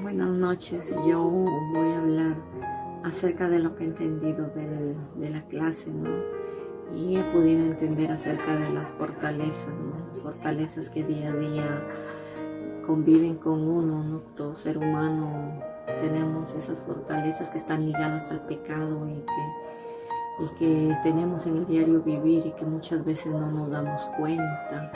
Buenas noches, yo voy a hablar acerca de lo que he entendido de la clase, ¿no? Y he podido entender acerca de las fortalezas, ¿no? Fortalezas que día a día conviven con uno, ¿no? Todo ser humano tenemos esas fortalezas que están ligadas al pecado y que tenemos en el diario vivir y que muchas veces no nos damos cuenta.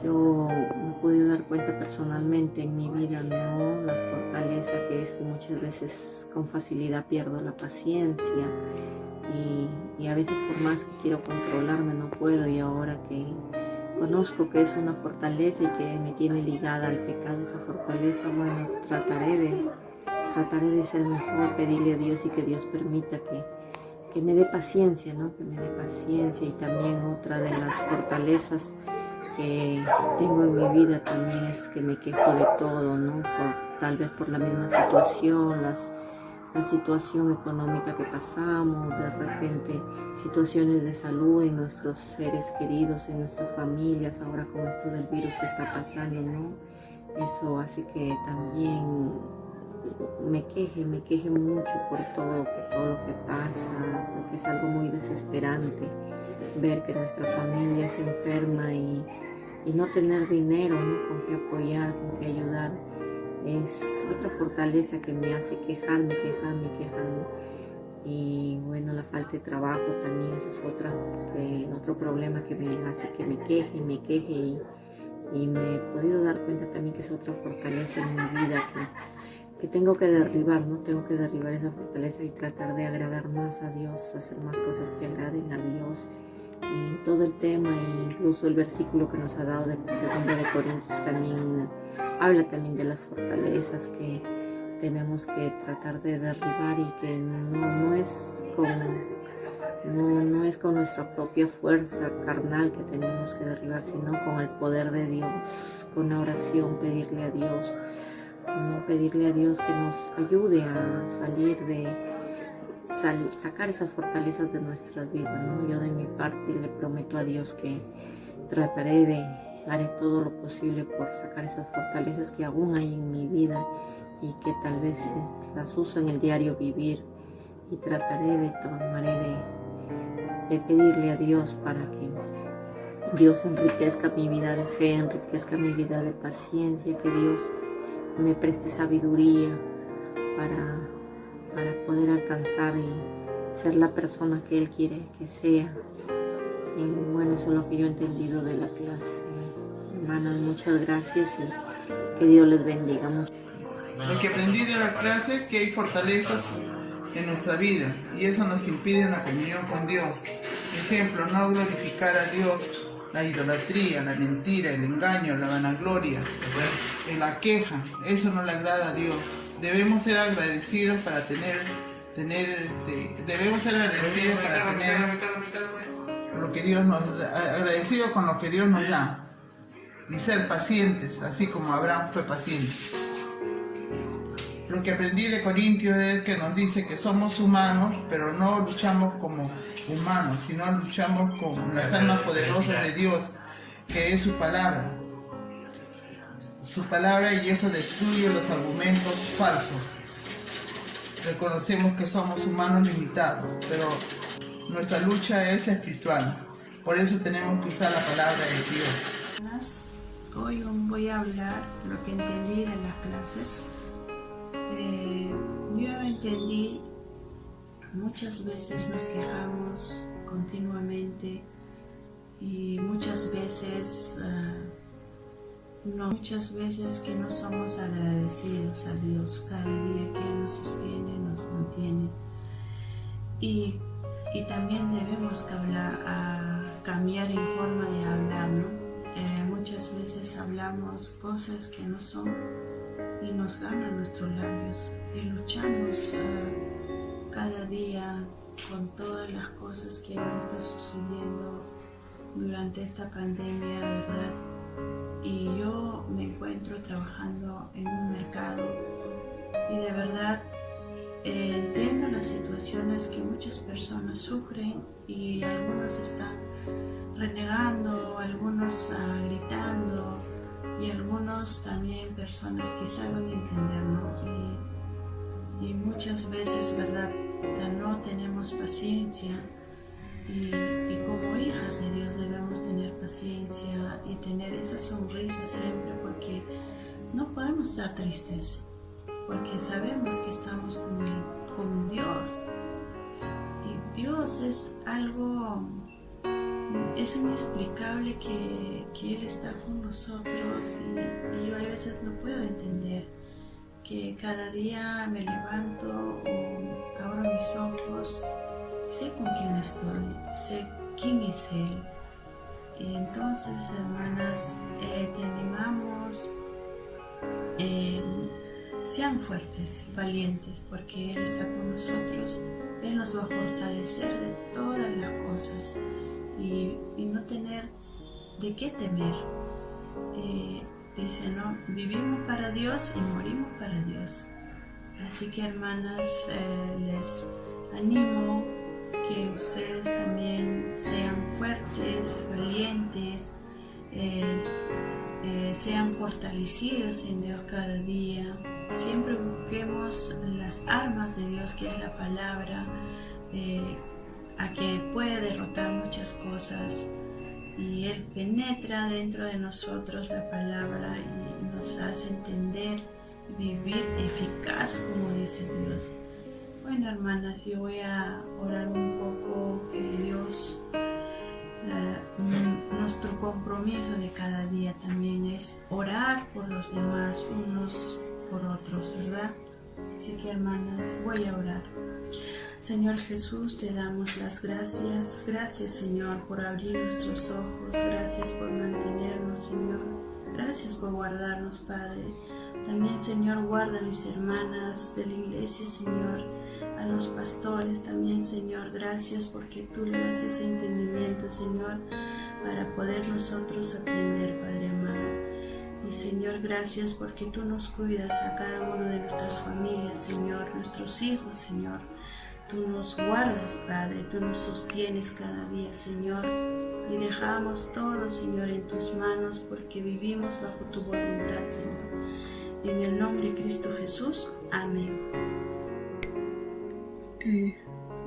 Yo me he podido dar cuenta personalmente en mi vida, ¿no? La fortaleza que es que muchas veces con facilidad pierdo la paciencia y a veces por más que quiero controlarme no puedo, y ahora que conozco que es una fortaleza y que me tiene ligada al pecado esa fortaleza, bueno, trataré de ser mejor, pedirle a Dios y que Dios permita que me dé paciencia, ¿no? Que me dé paciencia. Y también otra de las fortalezas que tengo en mi vida también es que me quejo de todo, ¿no? Tal vez por la misma situación, la situación económica que pasamos, de repente situaciones de salud en nuestros seres queridos, en nuestras familias, ahora con esto del virus que está pasando, ¿no? Eso hace que también me queje mucho por todo lo que pasa, porque es algo muy desesperante ver que nuestra familia se enferma y no tener dinero, ¿no? Con qué apoyar, con qué ayudar. Es otra fortaleza que me hace quejarme. Y bueno, la falta de trabajo también, ese es otro problema que me hace que me queje y me he podido dar cuenta también que es otra fortaleza en mi vida que tengo que derribar, ¿no? Tengo que derribar esa fortaleza y tratar de agradar más a Dios, hacer más cosas que agraden a Dios. Y todo el tema, e incluso el versículo que nos ha dado de 2 de Corintios también habla también de las fortalezas que tenemos que tratar de derribar y que no es con nuestra propia fuerza carnal que tenemos que derribar, sino con el poder de Dios, con la oración, pedirle a Dios, ¿no? Pedirle a Dios que nos ayude a sacar esas fortalezas de nuestras vidas, ¿no? Yo de mi parte le prometo a Dios que haré todo lo posible por sacar esas fortalezas que aún hay en mi vida y que tal vez las uso en el diario vivir, y trataré de todas maneras de pedirle a Dios para que Dios enriquezca mi vida de fe, enriquezca mi vida de paciencia, que Dios me preste sabiduría para poder alcanzar y ser la persona que Él quiere que sea. Y bueno, eso es lo que yo he entendido de la clase. Hermanas, muchas gracias y que Dios les bendiga mucho. Lo que aprendí de la clase es que hay fortalezas en nuestra vida y eso nos impide la comunión con Dios. Ejemplo, no glorificar a Dios, la idolatría, la mentira, el engaño, la vanagloria, la queja, eso no le agrada a Dios. Debemos ser agradecidos para tener lo que Dios nos da, agradecidos con lo que Dios nos da, y ser pacientes, así como Abraham fue paciente. Lo que aprendí de Corintios es que nos dice que somos humanos, pero no luchamos como humanos, sino luchamos con las armas poderosas de Dios, que es su palabra, y eso destruye los argumentos falsos. Reconocemos que somos humanos limitados, pero nuestra lucha es espiritual, por eso tenemos que usar la palabra de Dios. Hoy voy a hablar lo que entendí de las clases. Yo entendí, muchas veces nos quejamos continuamente y muchas veces que no somos agradecidos a Dios cada día que Él nos sostiene, nos mantiene. Y también debemos cambiar en forma de hablar, ¿no? Muchas veces hablamos cosas que no son y nos ganan nuestros labios y luchamos cada día con todas las cosas que nos están sucediendo durante esta pandemia, ¿verdad? Y yo me encuentro trabajando en un mercado y de verdad entiendo las situaciones que muchas personas sufren y algunos están renegando, algunos gritando y algunos también personas que saben entender, ¿no? Y muchas veces, ¿verdad? No tenemos paciencia y como hijas de Dios debemos tener paciencia y tener esa sonrisa siempre, porque no podemos estar tristes, porque sabemos que estamos con Dios, y Dios es algo, es inexplicable que Él está con nosotros, y yo a veces no puedo entender que cada día me levanto o abro mis ojos, sé con quién estoy, sé quién es Él. Y entonces, hermanas, te animamos, sean fuertes, valientes, porque Él está con nosotros. Él nos va a fortalecer de todas las cosas y no tener de qué temer. Dice, ¿no? Vivimos para Dios y morimos para Dios. Así que, hermanas, les animo que ustedes también sean fuertes, valientes, sean fortalecidos en Dios cada día. Siempre busquemos las armas de Dios, que es la palabra, a que puede derrotar muchas cosas, y Él penetra dentro de nosotros la palabra y nos hace entender, vivir eficaz como dice Dios. Bueno, hermanas, yo voy a orar un poco, que Dios, nuestro compromiso de cada día también es orar por los demás, unos por otros, ¿verdad? Así que, hermanas, voy a orar. Señor Jesús, te damos las gracias. Gracias, Señor, por abrir nuestros ojos. Gracias por mantenernos, Señor. Gracias por guardarnos, Padre. También, Señor, guarda a mis hermanas de la iglesia, Señor. A los pastores también, Señor. Gracias porque tú le das ese entendimiento, Señor, para poder nosotros aprender, Padre amado. Y, Señor, gracias porque tú nos cuidas a cada uno de nuestras familias, Señor, nuestros hijos, Señor. Tú nos guardas, Padre, tú nos sostienes cada día, Señor, y dejamos todo, Señor, en tus manos, porque vivimos bajo tu voluntad, Señor. En el nombre de Cristo Jesús, amén.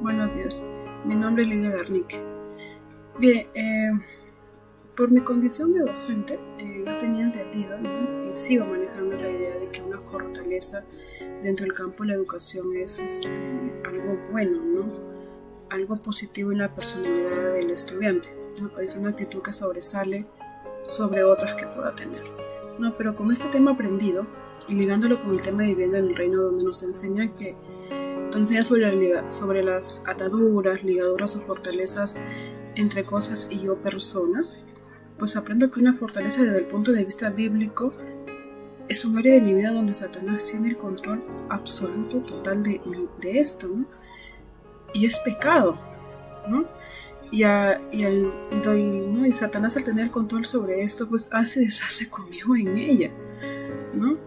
Buenos días, mi nombre es Lidia Garnique. Bien, por mi condición de docente, yo tenía entendido, ¿no? Y sigo manejando la idea de que una fortaleza dentro del campo de la educación es algo bueno, ¿no? Algo positivo en la personalidad del estudiante, ¿no? Es una actitud que sobresale sobre otras que pueda tener, ¿no? Pero con este tema aprendido, y ligándolo con el tema de vivienda en el reino, donde nos enseña sobre las ataduras, ligaduras o fortalezas entre cosas y o personas, pues aprendo que una fortaleza desde el punto de vista bíblico es un área de mi vida donde Satanás tiene el control absoluto, total de esto, ¿no? Y es pecado, ¿no? Y Satanás, al tener el control sobre esto, pues hace y deshace conmigo en ella, ¿no?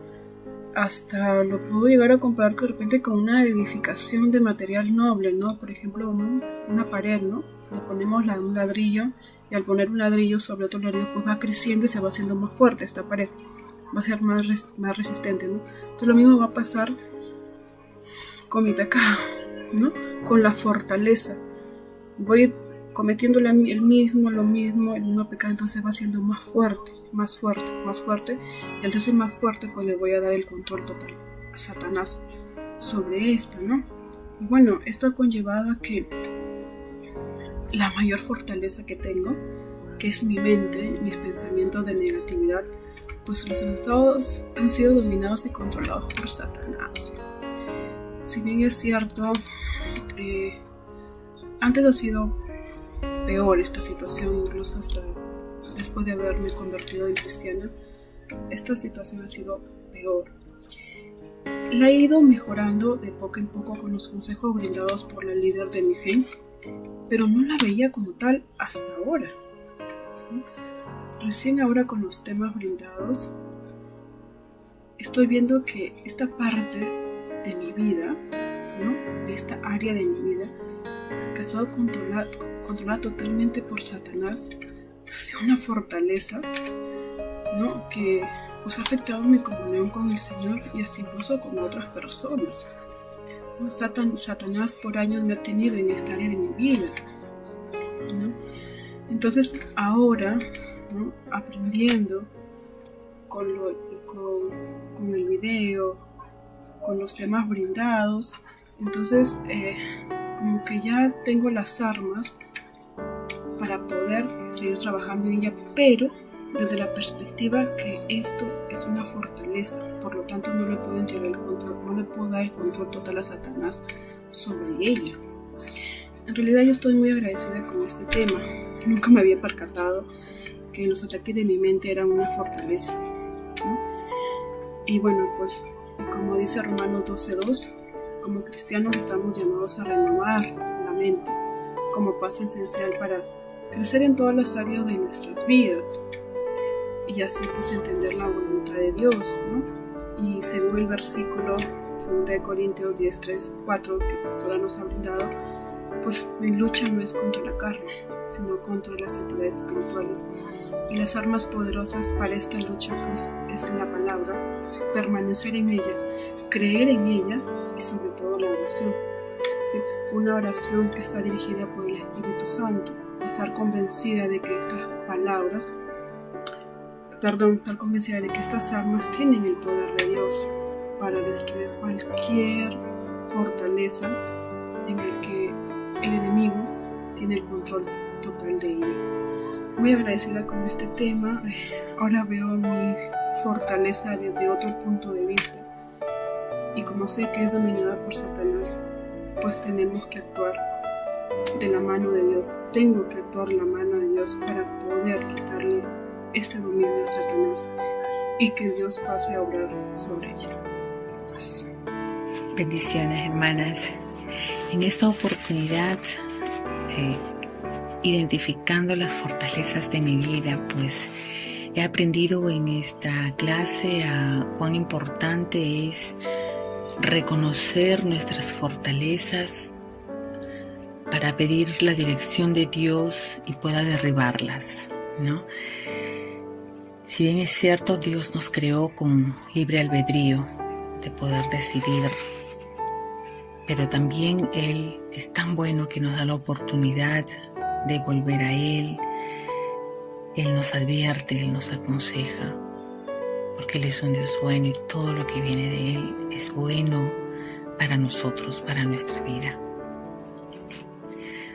Hasta lo puedo llegar a comparar de repente con una edificación de material noble, ¿no? Por ejemplo, ¿no? Una pared, ¿no? Le ponemos un ladrillo, y al poner un ladrillo sobre otro ladrillo, pues va creciendo y se va haciendo más fuerte esta pared. Va a ser más resistente, ¿no? Entonces lo mismo va a pasar con mi pecado, ¿no? Con la fortaleza. Voy cometiendo lo mismo, el mismo pecado, entonces va siendo más fuerte, y entonces más fuerte, pues le voy a dar el control total a Satanás sobre esto, ¿no? Y bueno, esto ha conllevado a que la mayor fortaleza que tengo, que es mi mente, mis pensamientos de negatividad, pues los estados han sido dominados y controlados por Satanás. Si bien es cierto, antes ha sido peor esta situación, incluso hasta después de haberme convertido en cristiana, esta situación ha sido peor. La he ido mejorando de poco en poco con los consejos brindados por la líder de mi gen, pero no la veía como tal hasta ahora, ¿no? Recién ahora, con los temas brindados, estoy viendo que esta parte de mi vida, ¿no? De esta área de mi vida, que ha estado controlada totalmente por Satanás, ha sido una fortaleza ¿no? Que pues ha afectado mi comunión con el Señor y hasta incluso con otras personas. Satanás por años me ha tenido en esta área de mi vida, ¿no? Entonces ahora, ¿no? Aprendiendo con el video, con los temas brindados, entonces como que ya tengo las armas para poder seguir trabajando en ella, pero desde la perspectiva que esto es una fortaleza, por lo tanto no le puedo entregar el control, no le puedo dar el control total a Satanás sobre ella. En realidad yo estoy muy agradecida con este tema. Nunca me había percatado que los ataques de mi mente eran una fortaleza, ¿no? Y bueno, pues como dice Romanos 12:2, como cristianos estamos llamados a renovar la mente como paso esencial para crecer en todas las áreas de nuestras vidas y así pues entender la voluntad de Dios, ¿no? Y según el versículo 2 Corintios 10:3-4 que Pastora nos ha brindado, pues mi lucha no es contra la carne, sino contra las entidades espirituales, y las armas poderosas para esta lucha pues es la palabra, permanecer en ella, creer en ella y sobre todo la oración. ¿Sí? Una oración que está dirigida por el Espíritu Santo, estar convencida de que estas armas tienen el poder de Dios para destruir cualquier fortaleza en el que el enemigo tiene el control total de ella. Muy agradecida con este tema. Ahora veo mi fortaleza desde otro punto de vista, y como sé que es dominada por Satanás, pues tenemos que actuar de la mano de Dios. Tengo que actuar de la mano de Dios para poder quitarle este dominio a Satanás y que Dios pase a obrar sobre ella. Entonces, bendiciones, hermanas. En esta oportunidad, identificando las fortalezas de mi vida, pues he aprendido en esta clase a cuán importante es reconocer nuestras fortalezas para pedir la dirección de Dios y pueda derribarlas, ¿no? Si bien es cierto, Dios nos creó con libre albedrío de poder decidir, pero también Él es tan bueno que nos da la oportunidad de volver a Él. Él nos advierte, Él nos aconseja, porque Él es un Dios bueno y todo lo que viene de Él es bueno para nosotros, para nuestra vida.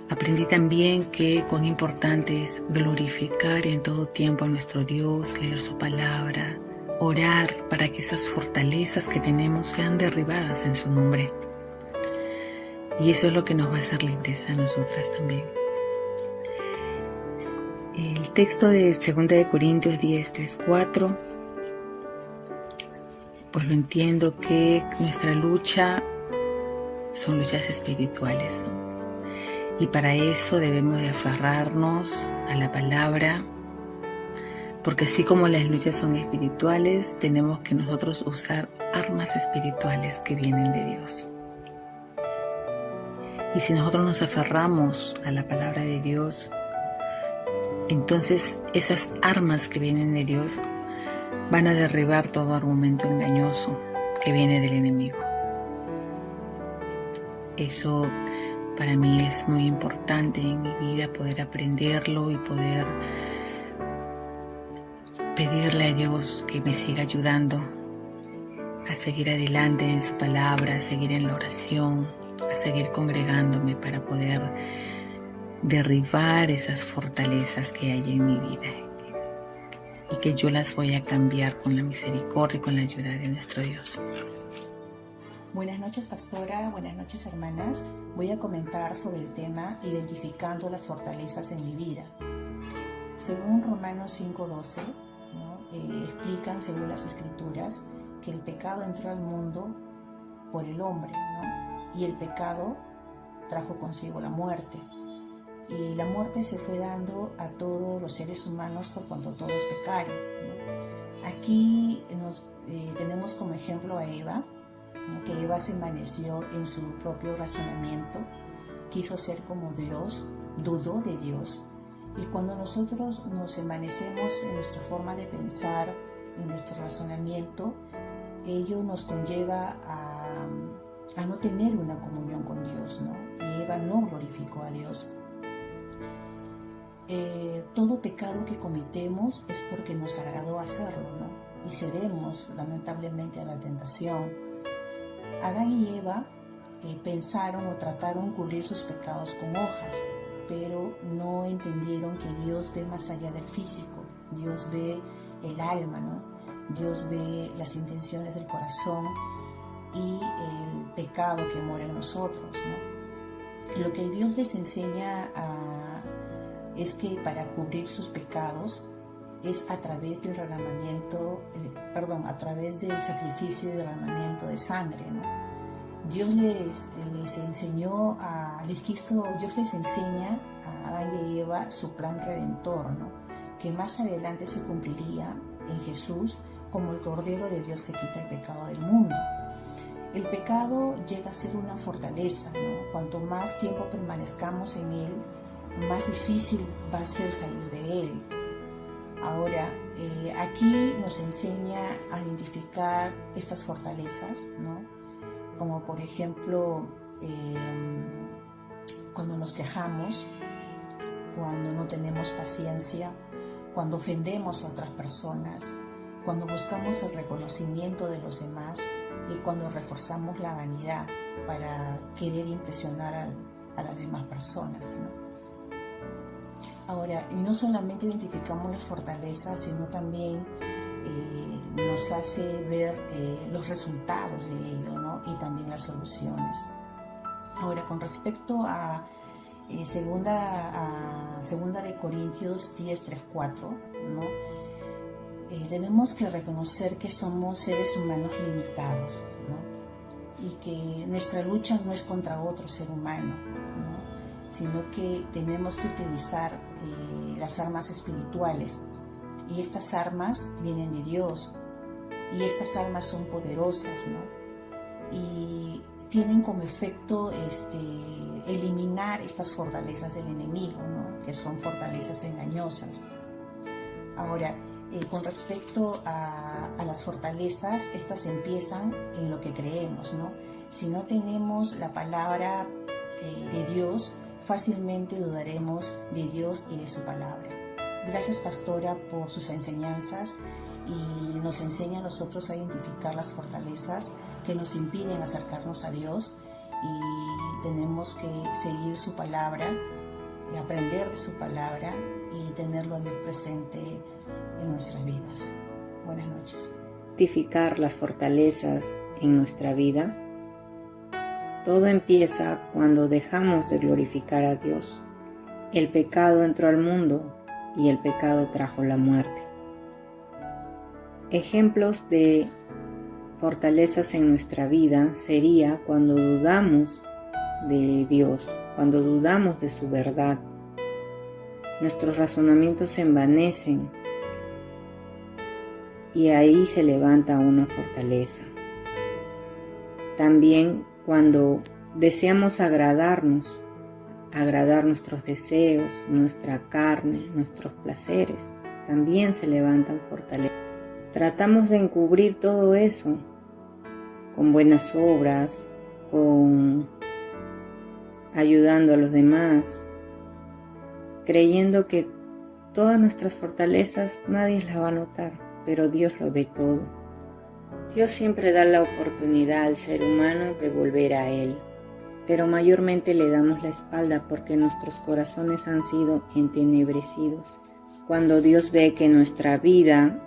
Aprendí también que cuán importante es glorificar en todo tiempo a nuestro Dios, leer su palabra, orar para que esas fortalezas que tenemos sean derribadas en su nombre. Y eso es lo que nos va a hacer libres a nosotras también. El texto de 2 Corintios 10:3-4, pues lo entiendo que nuestra lucha son luchas espirituales, ¿no? Y para eso debemos de aferrarnos a la palabra, porque así como las luchas son espirituales, tenemos que nosotros usar armas espirituales que vienen de Dios. Y si nosotros nos aferramos a la palabra de Dios, entonces esas armas que vienen de Dios van a derribar todo argumento engañoso que viene del enemigo. Eso para mí es muy importante en mi vida, poder aprenderlo y poder pedirle a Dios que me siga ayudando a seguir adelante en su palabra, a seguir en la oración, a seguir congregándome para poder derribar esas fortalezas que hay en mi vida y que yo las voy a cambiar con la misericordia y con la ayuda de nuestro Dios. Buenas noches, pastora. Buenas noches, hermanas. Voy a comentar sobre el tema identificando las fortalezas en mi vida. Según Romanos 5:12, ¿no? Explican, según las Escrituras, que el pecado entró al mundo por el hombre, ¿no? Y el pecado trajo consigo la muerte. Y la muerte se fue dando a todos los seres humanos por cuanto todos pecaron, ¿no? Aquí tenemos como ejemplo a Eva, ¿no? Que Eva se envaneció en su propio razonamiento, quiso ser como Dios, dudó de Dios Y cuando nosotros nos envanecemos en nuestra forma de pensar, en nuestro razonamiento, ello nos conlleva a no tener una comunión con Dios, ¿no? Y Eva no glorificó a Dios. Todo pecado que cometemos es porque nos agradó hacerlo, ¿no? Y cedemos lamentablemente a la tentación. Adán y Eva pensaron o trataron cubrir sus pecados con hojas, pero no entendieron que Dios ve más allá del físico. Dios ve el alma, ¿no? Dios ve las intenciones del corazón y el pecado que mora en nosotros, ¿no? Lo que Dios les enseña es que para cubrir sus pecados es a través del a través del sacrificio y derramamiento de sangre, ¿no? Dios les enseñó Dios les enseña a Adán y Eva su plan redentor, ¿no? Que más adelante se cumpliría en Jesús como el Cordero de Dios que quita el pecado del mundo. El pecado llega a ser una fortaleza, ¿no? Cuanto más tiempo permanezcamos en él, más difícil va a ser salir de él. Ahora, aquí nos enseña a identificar estas fortalezas, ¿no? Como por ejemplo, cuando nos quejamos, cuando no tenemos paciencia, cuando ofendemos a otras personas, cuando buscamos el reconocimiento de los demás y cuando reforzamos la vanidad para querer impresionar a las demás personas, ¿no? Ahora, y no solamente identificamos las fortalezas, sino también nos hace ver los resultados de ello, ¿no? Y también las soluciones. Ahora, con respecto a segunda de Corintios 10, 3, 4, ¿no? Tenemos que reconocer que somos seres humanos limitados, ¿no? Y que nuestra lucha no es contra otro ser humano, ¿no? Sino que tenemos que utilizar las armas espirituales. Y estas armas vienen de Dios. Y estas armas son poderosas, ¿no? Y tienen como efecto eliminar estas fortalezas del enemigo, ¿no? Que son fortalezas engañosas. Ahora, con respecto a las fortalezas, estas empiezan en lo que creemos, ¿no? Si no tenemos la palabra de Dios, fácilmente dudaremos de Dios y de su palabra. Gracias, pastora, por sus enseñanzas y nos enseña a nosotros a identificar las fortalezas que nos impiden acercarnos a Dios, y tenemos que seguir su palabra y aprender de su palabra y tenerlo a Dios presente en nuestras vidas. Buenas noches. Identificar las fortalezas en nuestra vida. Todo empieza cuando dejamos de glorificar a Dios. El pecado entró al mundo y el pecado trajo la muerte. Ejemplos de fortalezas en nuestra vida sería cuando dudamos de Dios, cuando dudamos de su verdad. Nuestros razonamientos se envanecen y ahí se levanta una fortaleza. También cuando deseamos agradar nuestros deseos, nuestra carne, nuestros placeres, también se levantan fortalezas. Tratamos de encubrir todo eso con buenas obras, con ayudando a los demás, creyendo que todas nuestras fortalezas nadie las va a notar, pero Dios lo ve todo. Dios siempre da la oportunidad al ser humano de volver a Él, pero mayormente le damos la espalda porque nuestros corazones han sido entenebrecidos. Cuando Dios ve que nuestra vida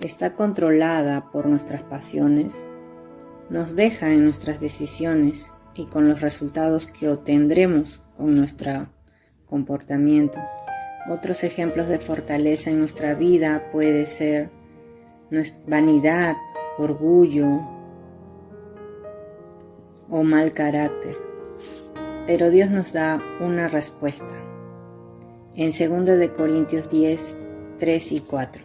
está controlada por nuestras pasiones, nos deja en nuestras decisiones y con los resultados que obtendremos con nuestro comportamiento. Otros ejemplos de fortaleza en nuestra vida puede ser vanidad, orgullo o mal carácter. Pero Dios nos da una respuesta. En 2 Corintios 10, 3 y 4.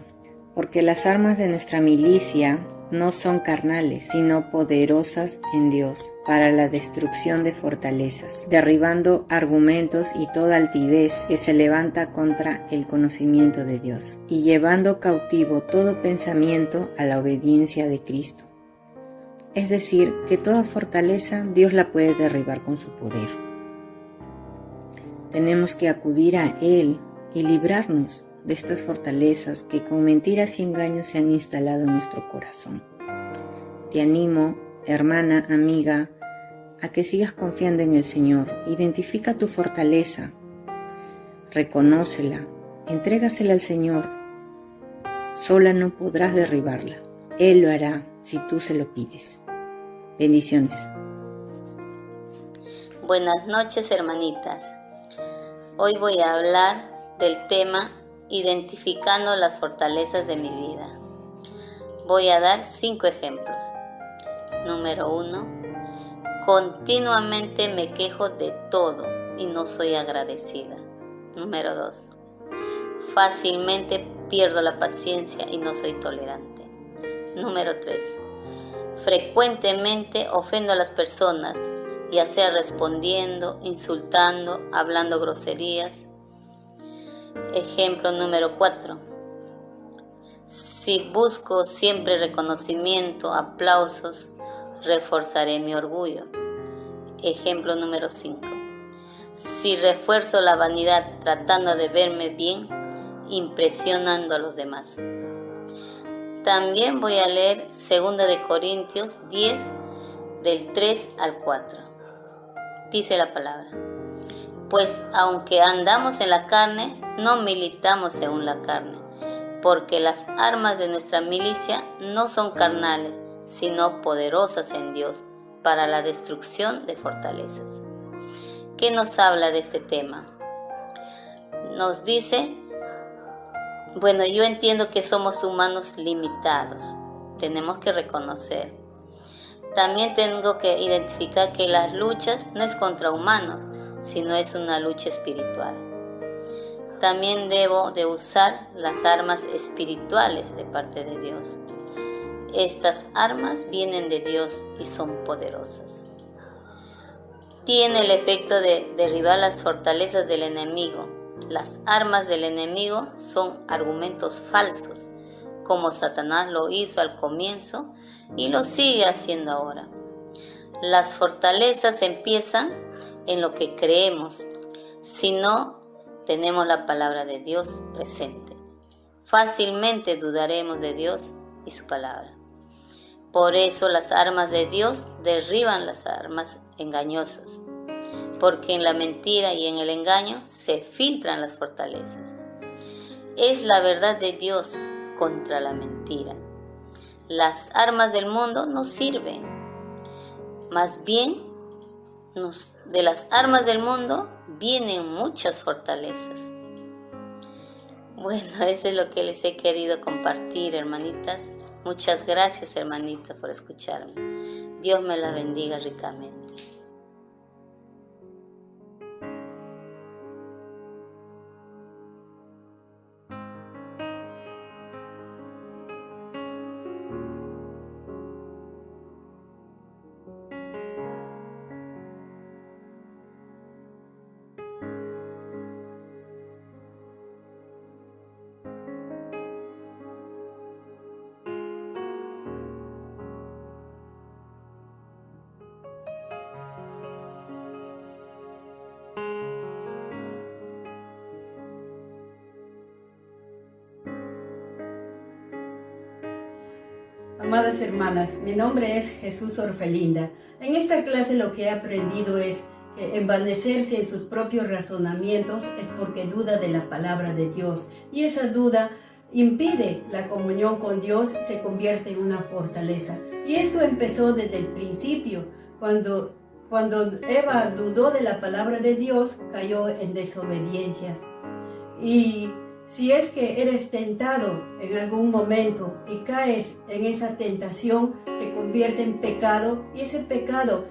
Porque las armas de nuestra milicia no son carnales, sino poderosas en Dios para la destrucción de fortalezas, derribando argumentos y toda altivez que se levanta contra el conocimiento de Dios, y llevando cautivo todo pensamiento a la obediencia de Cristo. Es decir, que toda fortaleza Dios la puede derribar con su poder. Tenemos que acudir a Él y librarnos de estas fortalezas que con mentiras y engaños se han instalado en nuestro corazón. Te animo, hermana, amiga, a que sigas confiando en el Señor. Identifica tu fortaleza, reconócela, entrégasela al Señor. Sola no podrás derribarla. Él lo hará si tú se lo pides. Bendiciones. Buenas noches, hermanitas. Hoy voy a hablar del tema identificando las fortalezas de mi vida. Voy a dar 5 ejemplos. Número 1. Continuamente me quejo de todo y no soy agradecida. Número 2. Fácilmente pierdo la paciencia y no soy tolerante. Número 3. Frecuentemente ofendo a las personas, ya sea respondiendo, insultando, hablando groserías. Ejemplo número 4. Si busco siempre reconocimiento, aplausos, reforzaré mi orgullo. Ejemplo número 5. Si refuerzo la vanidad tratando de verme bien, impresionando a los demás. También voy a leer 2 Corintios 10, del 3 al 4. Dice la palabra: pues aunque andamos en la carne, no militamos según la carne, porque las armas de nuestra milicia no son carnales, sino poderosas en Dios para la destrucción de fortalezas. ¿Qué nos habla de este tema? Nos dice, yo entiendo que somos humanos limitados, tenemos que reconocer. También tengo que identificar que las luchas no es contra humanos, sino es una lucha espiritual. También debo de usar las armas espirituales de parte de Dios. Estas armas vienen de Dios y son poderosas. Tiene el efecto de derribar las fortalezas del enemigo. Las armas del enemigo son argumentos falsos, como Satanás lo hizo al comienzo y lo sigue haciendo ahora. Las fortalezas empiezan en lo que creemos, si no tenemos la palabra de Dios presente. Fácilmente dudaremos de Dios y su palabra. Por eso las armas de Dios derriban las armas engañosas, porque en la mentira y en el engaño se filtran las fortalezas. Es la verdad de Dios contra la mentira. Las armas del mundo no sirven. Más bien, de las armas del mundo vienen muchas fortalezas. Eso es lo que les he querido compartir, hermanitas. Muchas gracias, hermanitas, por escucharme. Dios me las bendiga ricamente. Amadas hermanas, mi nombre es Jesús Orfelinda. En esta clase lo que he aprendido es que envanecerse en sus propios razonamientos es porque duda de la palabra de Dios, y esa duda impide la comunión con Dios, se convierte en una fortaleza. Y esto empezó desde el principio, cuando Eva dudó de la palabra de Dios, cayó en desobediencia. Y si es que eres tentado en algún momento y caes en esa tentación, se convierte en pecado, y ese pecado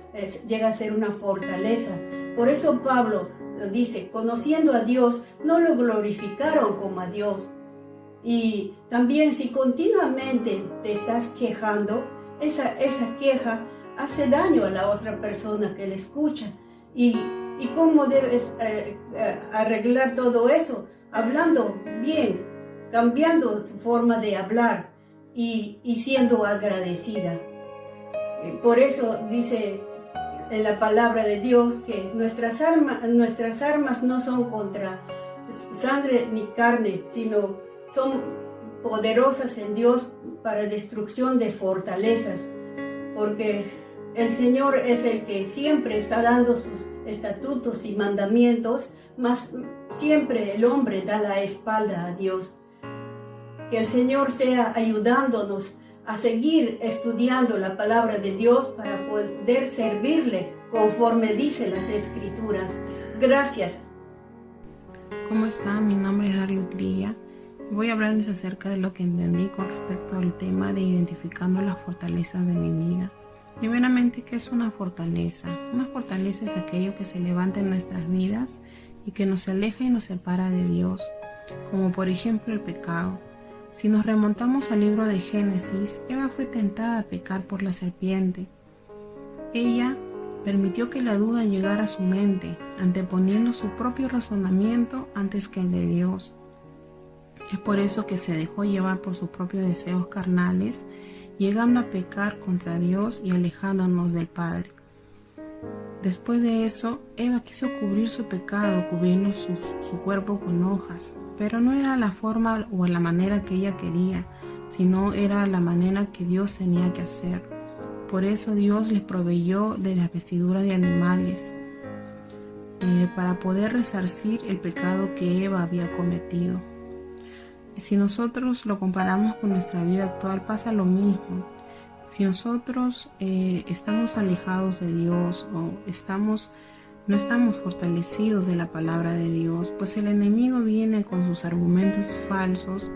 llega a ser una fortaleza. Por eso Pablo dice, conociendo a Dios, no lo glorificaron como a Dios. Y también si continuamente te estás quejando, esa queja hace daño a la otra persona que la escucha. ¿Y cómo debes arreglar todo eso? Hablando bien, cambiando tu forma de hablar y siendo agradecida. Por eso dice en la palabra de Dios que nuestras armas no son contra sangre ni carne, sino son poderosas en Dios para destrucción de fortalezas, porque el Señor es el que siempre está dando sus estatutos y mandamientos, mas siempre el hombre da la espalda a Dios. Que el Señor sea ayudándonos a seguir estudiando la palabra de Dios para poder servirle conforme dice las Escrituras. Gracias. ¿Cómo están? Mi nombre es Darlut Lía. Voy a hablarles acerca de lo que entendí con respecto al tema de identificando las fortalezas de mi vida. Primeramente, ¿qué es una fortaleza? Una fortaleza es aquello que se levanta en nuestras vidas y que nos aleja y nos separa de Dios, como por ejemplo el pecado. Si nos remontamos al libro de Génesis, Eva fue tentada a pecar por la serpiente. Ella permitió que la duda llegara a su mente, anteponiendo su propio razonamiento antes que el de Dios. Es por eso que se dejó llevar por sus propios deseos carnales, llegando a pecar contra Dios y alejándonos del Padre. Después de eso, Eva quiso cubrir su pecado, cubriendo su cuerpo con hojas, pero no era la forma o la manera que ella quería, sino era la manera que Dios tenía que hacer. Por eso Dios les proveyó de las vestiduras de animales para poder resarcir el pecado que Eva había cometido. Si nosotros lo comparamos con nuestra vida actual, pasa lo mismo. Si nosotros estamos alejados de Dios o no estamos fortalecidos de la palabra de Dios, pues el enemigo viene con sus argumentos falsos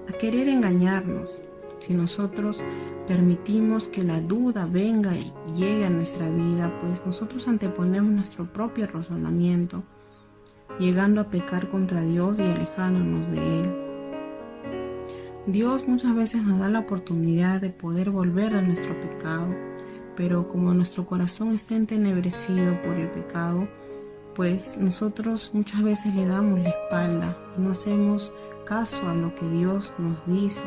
a querer engañarnos. Si nosotros permitimos que la duda venga y llegue a nuestra vida, pues nosotros anteponemos nuestro propio razonamiento, llegando a pecar contra Dios y alejándonos de Él. Dios muchas veces nos da la oportunidad de poder volver a nuestro pecado, pero como nuestro corazón está entenebrecido por el pecado, pues nosotros muchas veces le damos la espalda y no hacemos caso a lo que Dios nos dice.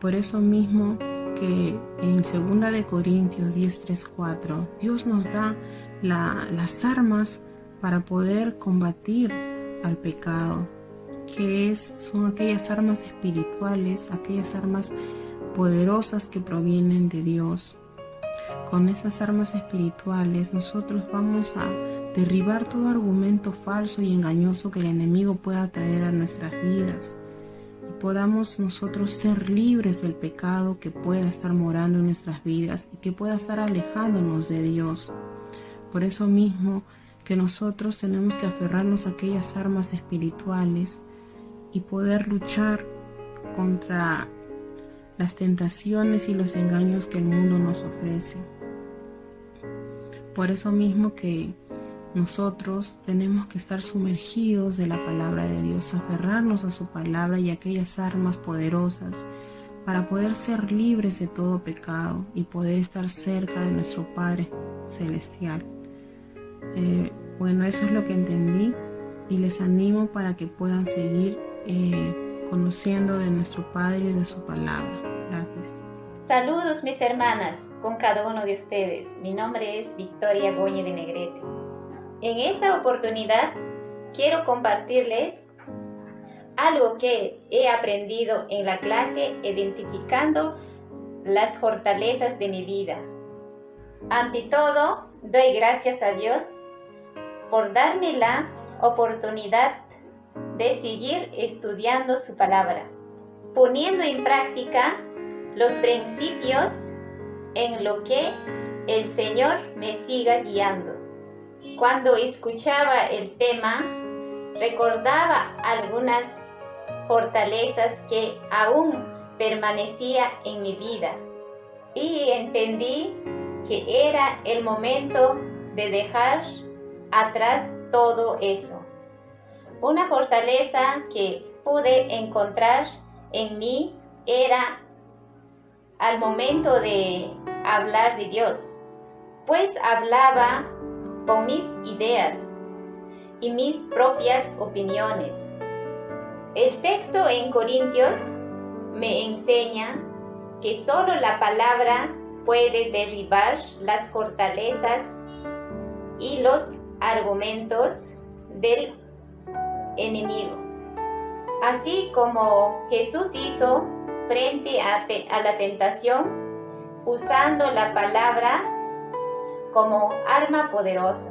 Por eso mismo que en 2 de Corintios 10:3-4 Dios nos da las armas para poder combatir al pecado, que son aquellas armas espirituales, aquellas armas poderosas que provienen de Dios. Con esas armas espirituales nosotros vamos a derribar todo argumento falso y engañoso que el enemigo pueda traer a nuestras vidas y podamos nosotros ser libres del pecado que pueda estar morando en nuestras vidas y que pueda estar alejándonos de Dios. Por eso mismo que nosotros tenemos que aferrarnos a aquellas armas espirituales y poder luchar contra las tentaciones y los engaños que el mundo nos ofrece. Por eso mismo que nosotros tenemos que estar sumergidos de la palabra de Dios, aferrarnos a su palabra y a aquellas armas poderosas para poder ser libres de todo pecado y poder estar cerca de nuestro Padre Celestial. Bueno, eso es lo que entendí y les animo para que puedan seguir conociendo de nuestro Padre y de su palabra. Gracias. Saludos mis hermanas, con cada uno de ustedes. Mi nombre es Victoria Goñi de Negrete. En esta oportunidad quiero compartirles algo que he aprendido en la clase identificando las fortalezas de mi vida. Ante todo, doy gracias a Dios por darme la oportunidad de seguir estudiando su palabra, poniendo en práctica los principios en lo que el Señor me siga guiando. Cuando escuchaba el tema, recordaba algunas fortalezas que aún permanecía en mi vida y entendí que era el momento de dejar atrás todo eso. Una fortaleza que pude encontrar en mí era al momento de hablar de Dios, pues hablaba con mis ideas y mis propias opiniones. El texto en Corintios me enseña que solo la palabra puede derribar las fortalezas y los argumentos del enemigo. Así como Jesús hizo frente a la tentación, usando la palabra como arma poderosa.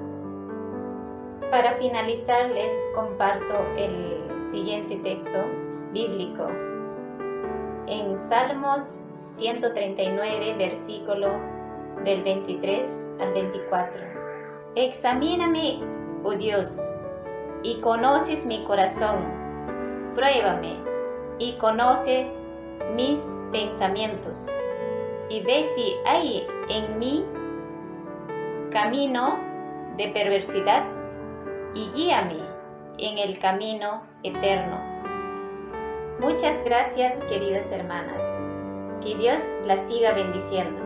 Para finalizar, les comparto el siguiente texto bíblico. En Salmos 139, versículo del 23 al 24. Examíname, oh Dios, y conoces mi corazón. Pruébame y conoce mis pensamientos, y ve si hay en mí camino de perversidad, y guíame en el camino eterno. Muchas gracias, queridas hermanas. Que Dios las siga bendiciendo.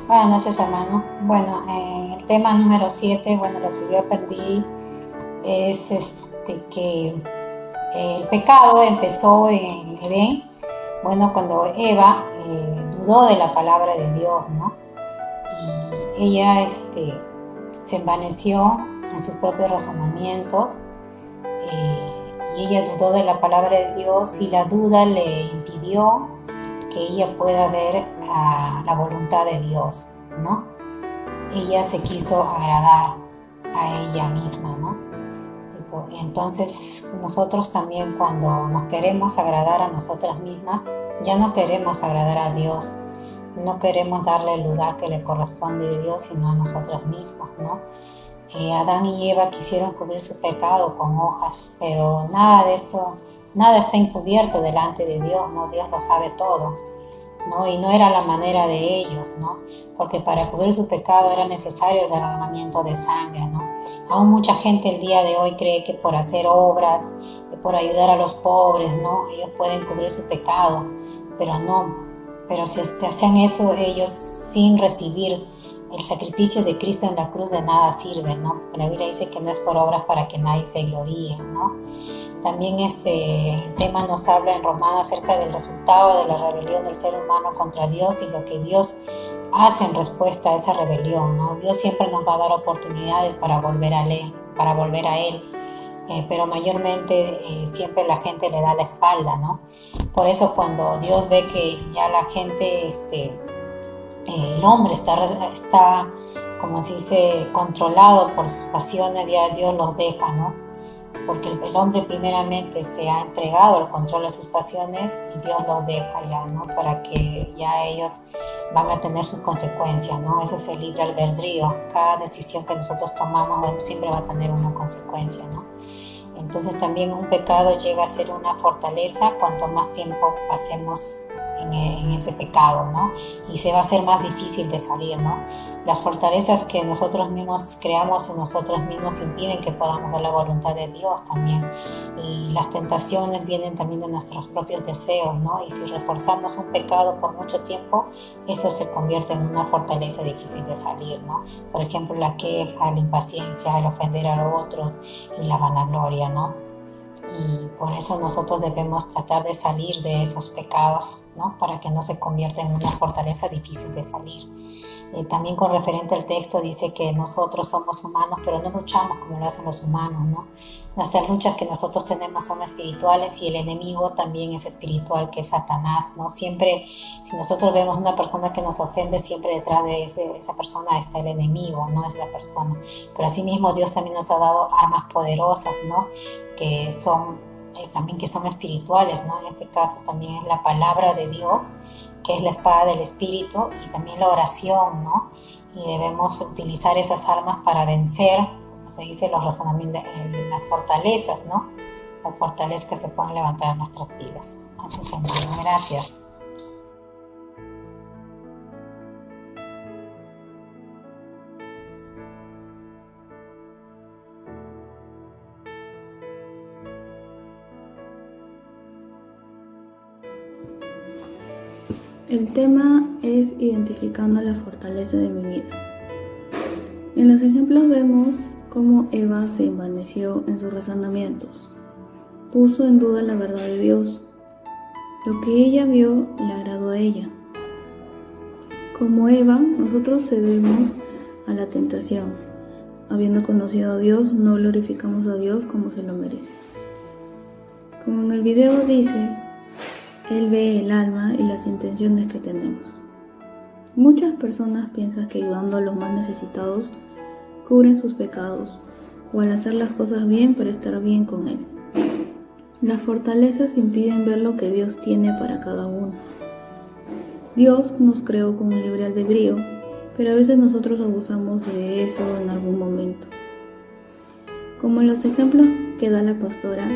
Buenas noches, hermano. Bueno, el tema número 7, bueno, lo que yo aprendí es que el pecado empezó en Edén, bueno, cuando Eva dudó de la palabra de Dios, ¿no? Y ella se envaneció en sus propios razonamientos, y ella dudó de la palabra de Dios, y la duda le impidió que ella pueda ver la voluntad de Dios, ¿no? Ella se quiso agradar a ella misma, ¿no? Y entonces nosotros también, cuando nos queremos agradar a nosotras mismas, ya no queremos agradar a Dios, no queremos darle el lugar que le corresponde de Dios, sino a nosotras mismas, ¿no? Adán y Eva quisieron cubrir su pecado con hojas, pero nada de esto, nada está encubierto delante de Dios, ¿no? Dios lo sabe todo, ¿no? Y no era la manera de ellos, ¿no? Porque para cubrir su pecado era necesario el derramamiento de sangre, ¿no? Aún mucha gente el día de hoy cree que por hacer obras, que por ayudar a los pobres, ¿no? Ellos pueden cubrir su pecado, pero no. Pero si hacían eso ellos sin recibir el sacrificio de Cristo en la cruz, de nada sirve, ¿no? La Biblia dice que no es por obras para que nadie se gloríe, ¿no? También el tema nos habla en Romanos acerca del resultado de la rebelión del ser humano contra Dios y lo que Dios hace en respuesta a esa rebelión, ¿no? Dios siempre nos va a dar oportunidades para volver a Él, pero mayormente siempre la gente le da la espalda, ¿no? Por eso cuando Dios ve que ya la gente, el hombre está, como se dice, controlado por sus pasiones, ya Dios los deja, ¿no? Porque el hombre primeramente se ha entregado al control de sus pasiones y Dios los deja ya, ¿no? Para que ya ellos van a tener sus consecuencias, ¿no? Ese es el libre albedrío. Cada decisión que nosotros tomamos, bueno, siempre va a tener una consecuencia, ¿no? Entonces también un pecado llega a ser una fortaleza cuanto más tiempo pasemos en ese pecado, ¿no? Y se va a hacer más difícil de salir, ¿no? Las fortalezas que nosotros mismos creamos en nosotros mismos impiden que podamos ver la voluntad de Dios también. Y las tentaciones vienen también de nuestros propios deseos, ¿no? Y si reforzamos un pecado por mucho tiempo, eso se convierte en una fortaleza difícil de salir, ¿no? Por ejemplo, la queja, la impaciencia, el ofender a los otros y la vanagloria, ¿no? Y por eso nosotros debemos tratar de salir de esos pecados, ¿no? Para que no se convierta en una fortaleza difícil de salir. También con referente al texto dice que nosotros somos humanos, pero no luchamos como lo hacen los humanos, ¿no? Nuestras luchas que nosotros tenemos son espirituales y el enemigo también es espiritual, que es Satanás, ¿no? Siempre, si nosotros vemos una persona que nos ofende, siempre detrás de esa persona está el enemigo, no es la persona. Pero asimismo Dios también nos ha dado armas poderosas, ¿no? Que son espirituales, ¿no? En este caso también es la palabra de Dios, que es la espada del Espíritu, y también la oración, ¿no? Y debemos utilizar esas armas para vencer, como se dice, los razonamientos, las fortalezas, ¿no? Las fortalezas que se pueden levantar en nuestras vidas. Entonces, hermano, gracias. El tema es identificando la fortaleza de mi vida. En los ejemplos vemos cómo Eva se envaneció en sus razonamientos, puso en duda la verdad de Dios. Lo que ella vio le agradó a ella. Como Eva, nosotros cedemos a la tentación. Habiendo conocido a Dios, no glorificamos a Dios como se lo merece. Como en el video dice, Él ve el alma y las intenciones que tenemos. Muchas personas piensan que ayudando a los más necesitados cubren sus pecados o al hacer las cosas bien para estar bien con Él. Las fortalezas impiden ver lo que Dios tiene para cada uno. Dios nos creó con un libre albedrío, pero a veces nosotros abusamos de eso en algún momento. Como en los ejemplos que da la pastora,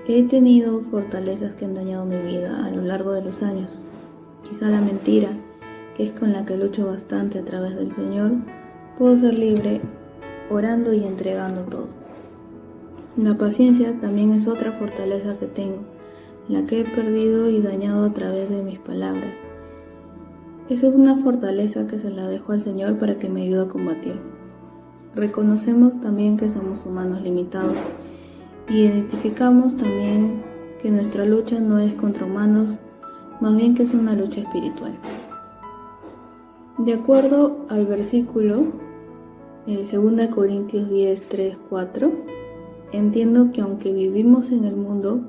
he tenido fortalezas que han dañado mi vida a lo largo de los años. Quizá la mentira, que es con la que lucho bastante a través del Señor, puedo ser libre orando y entregando todo. La paciencia también es otra fortaleza que tengo, la que he perdido y dañado a través de mis palabras. Esa es una fortaleza que se la dejo al Señor para que me ayude a combatir. Reconocemos también que somos humanos limitados y identificamos también que nuestra lucha no es contra humanos, más bien que es una lucha espiritual. De acuerdo al versículo de 2 Corintios 10, 3, 4, entiendo que aunque vivimos en el mundo,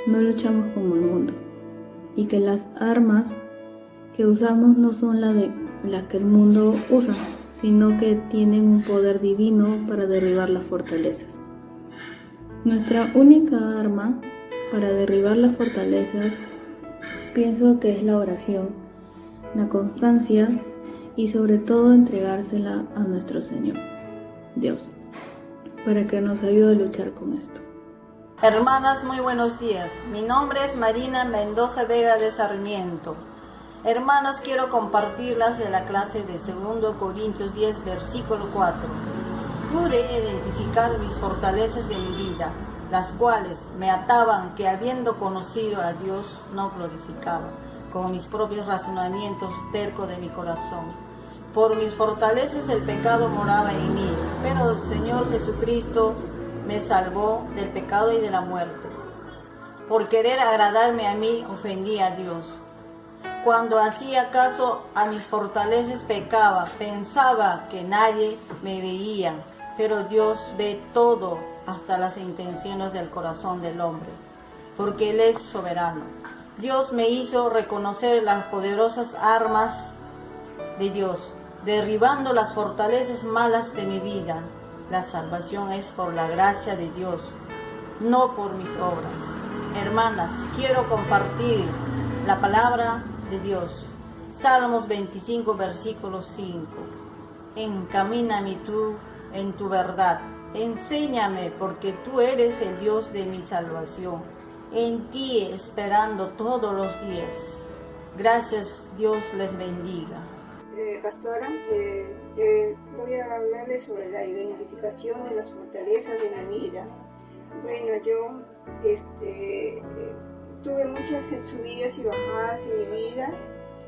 no luchamos como el mundo, y que las armas que usamos no son las que el mundo usa, sino que tienen un poder divino para derribar las fortalezas. Nuestra única arma para derribar las fortalezas pienso que es la oración, la constancia y sobre todo entregársela a nuestro Señor, Dios, para que nos ayude a luchar con esto. Hermanas, muy buenos días. Mi nombre es Marina Mendoza Vega de Sarmiento. Hermanas, quiero compartirlas de la clase de 2 Corintios 10, versículo 4. Pude identificar mis fortalezas de mi vida, las cuales me ataban que habiendo conocido a Dios no glorificaba, con mis propios razonamientos tercos de mi corazón. Por mis fortalezas el pecado moraba en mí, pero el Señor Jesucristo me salvó del pecado y de la muerte. Por querer agradarme a mí, ofendí a Dios. Cuando hacía caso a mis fortalezas pecaba, pensaba que nadie me veía, pero Dios ve todo, hasta las intenciones del corazón del hombre, porque Él es soberano. Dios me hizo reconocer las poderosas armas de Dios, derribando las fortalezas malas de mi vida. La salvación es por la gracia de Dios, no por mis obras. Hermanas, quiero compartir la palabra de Dios. Salmos 25, versículo 5. Encamíname tú en tu verdad. Enséñame, porque tú eres el Dios de mi salvación. En ti esperando todos los días. Gracias, Dios les bendiga. Pastora, voy a hablarles sobre la identificación de las fortalezas de mi vida. Bueno, yo tuve muchas subidas y bajadas en mi vida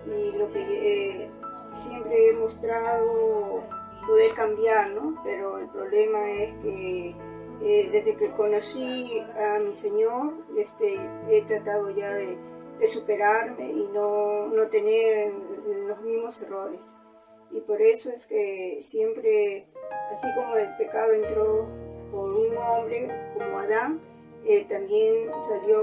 y lo que siempre he mostrado poder cambiar, ¿no? Pero el problema es que desde que conocí a mi Señor, he tratado ya de superarme y no tener los mismos errores. Y por eso es que siempre, así como el pecado entró por un hombre como Adán, también salió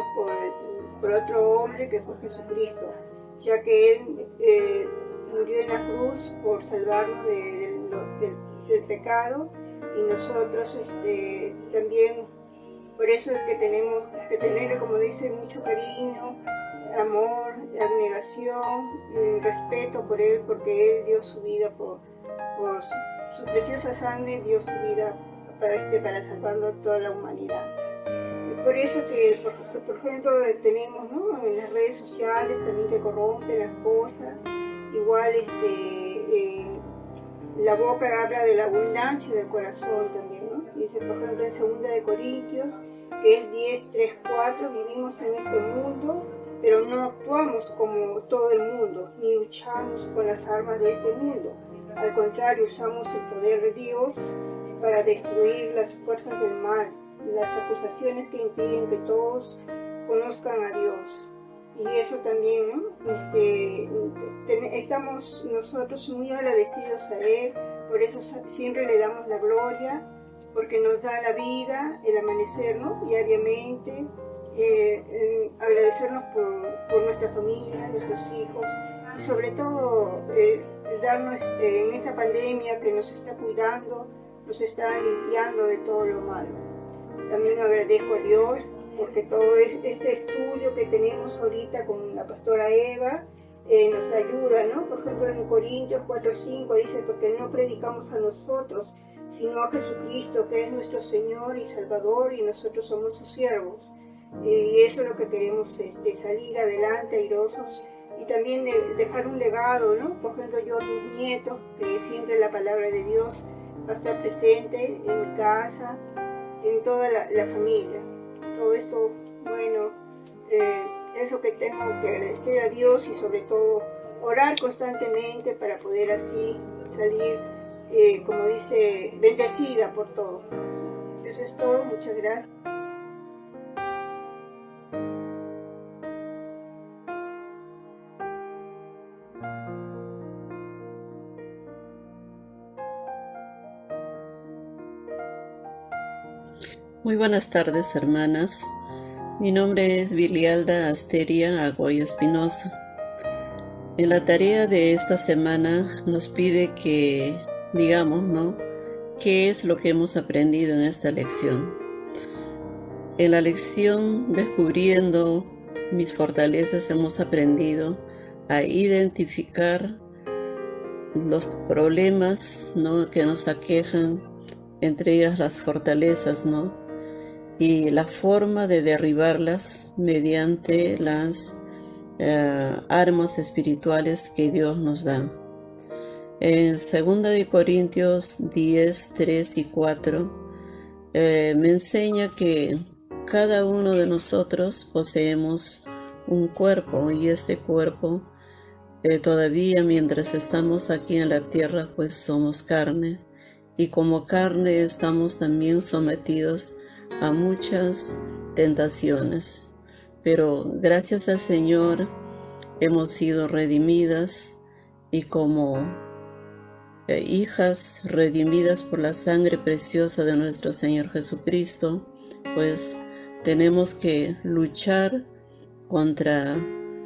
por otro hombre que fue Jesucristo, ya que Él murió en la cruz por salvarnos del pecado, y nosotros también, por eso es que tenemos que tener, como dice, mucho cariño, amor, abnegación, respeto por Él, porque Él dio su vida por su preciosa sangre, dio su vida para salvarnos toda la humanidad. Por eso que, por ejemplo, tenemos, ¿no?, en las redes sociales también que corrompen las cosas. Igual la boca habla de la abundancia del corazón también, ¿no? Dice, por ejemplo, en 2 Corintios, que es 10, 3, 4, vivimos en este mundo, pero no actuamos como todo el mundo, ni luchamos con las armas de este mundo. Al contrario, usamos el poder de Dios para destruir las fuerzas del mal, las acusaciones que impiden que todos conozcan a Dios. Y eso también, ¿no? Estamos nosotros muy agradecidos a Él, por eso siempre le damos la gloria, porque nos da la vida, el amanecer, ¿no? Diariamente, agradecernos por nuestra familia, nuestros hijos, y sobre todo darnos en esta pandemia que nos está cuidando, nos está limpiando de todo lo malo. También agradezco a Dios porque todo este estudio que tenemos ahorita con la pastora Eva nos ayuda, ¿no? Por ejemplo, en Corintios 4:5 dice, porque no predicamos a nosotros, sino a Jesucristo, que es nuestro Señor y Salvador, y nosotros somos sus siervos. Y eso es lo que queremos, salir adelante airosos y también dejar un legado, ¿no? Por ejemplo, yo a mis nietos, que siempre la palabra de Dios va a estar presente en mi casa, en toda la familia. Todo esto, bueno, es lo que tengo que agradecer a Dios y sobre todo orar constantemente para poder así salir, como dice, bendecida por todo. Eso es todo, muchas gracias. Muy buenas tardes, hermanas. Mi nombre es Vilialda Asteria Agoyo Espinosa. En la tarea de esta semana nos pide que digamos, ¿no?, qué es lo que hemos aprendido en esta lección. En la lección Descubriendo mis fortalezas hemos aprendido a identificar los problemas, ¿no?, que nos aquejan, entre ellas las fortalezas, ¿no?, y la forma de derribarlas mediante las armas espirituales que Dios nos da. En 2 Corintios 10, 3 y 4 me enseña que cada uno de nosotros poseemos un cuerpo, y este cuerpo todavía mientras estamos aquí en la tierra pues somos carne, y como carne estamos también sometidos a muchas tentaciones, pero gracias al Señor hemos sido redimidas, y como hijas redimidas por la sangre preciosa de nuestro Señor Jesucristo, pues tenemos que luchar contra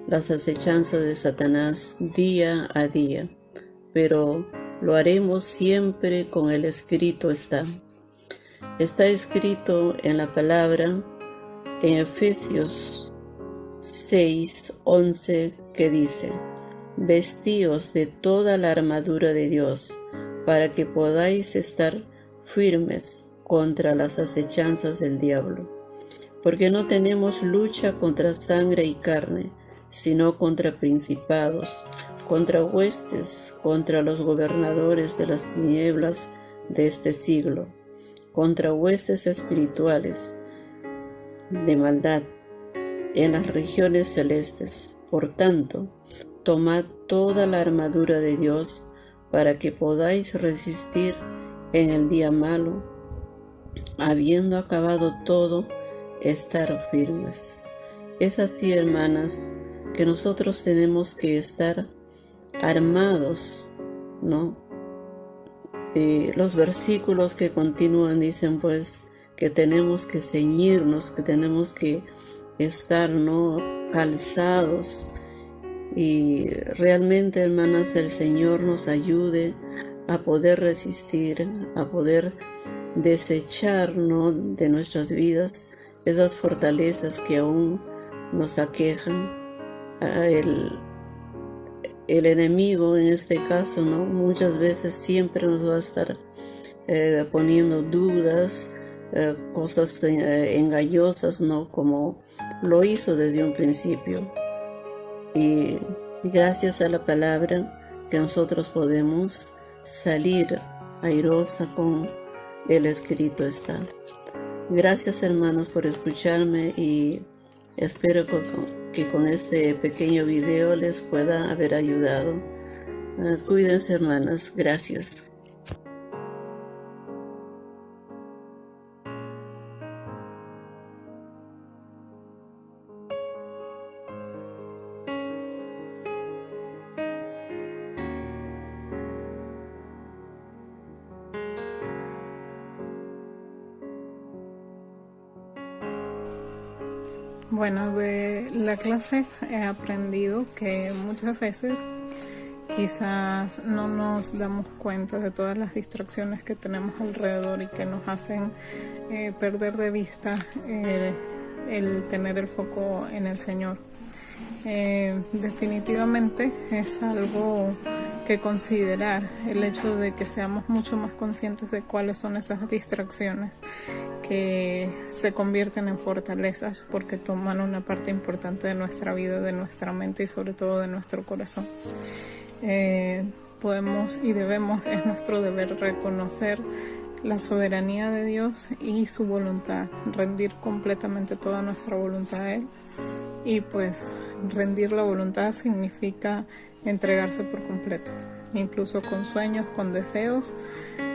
las acechanzas de Satanás día a día, pero lo haremos siempre con el escrito está. Está escrito en la palabra en Efesios 6:11 que dice: vestíos de toda la armadura de Dios para que podáis estar firmes contra las acechanzas del diablo. Porque no tenemos lucha contra sangre y carne, sino contra principados, contra huestes, contra los gobernadores de las tinieblas de este siglo, contra huestes espirituales de maldad en las regiones celestes. Por tanto, tomad toda la armadura de Dios para que podáis resistir en el día malo, habiendo acabado todo, estar firmes. Es así, hermanas, que nosotros tenemos que estar armados, ¿no? Los versículos que continúan dicen pues que tenemos que ceñirnos, que tenemos que estar, ¿no?, calzados. Y realmente, hermanas, el Señor nos ayude a poder resistir, a poder desechar, ¿no?, de nuestras vidas esas fortalezas que aún nos aquejan. El enemigo, en este caso, ¿no?, muchas veces siempre nos va a estar poniendo dudas, cosas engañosas, ¿no?, como lo hizo desde un principio. Y gracias a la palabra que nosotros podemos salir airosa con el escrito está. Gracias, hermanas, por escucharme, y Espero que con este pequeño video les pueda haber ayudado. Cuídense, hermanas. Gracias. Bueno, de la clase he aprendido que muchas veces quizás no nos damos cuenta de todas las distracciones que tenemos alrededor y que nos hacen perder de vista el tener el foco en el Señor. Definitivamente es algo que considerar, el hecho de que seamos mucho más conscientes de cuáles son esas distracciones que se convierten en fortalezas porque toman una parte importante de nuestra vida, de nuestra mente y sobre todo de nuestro corazón. Podemos y debemos, es nuestro deber reconocer la soberanía de Dios y su voluntad, rendir completamente toda nuestra voluntad a Él. Y pues rendir la voluntad significa entregarse por completo, incluso con sueños, con deseos,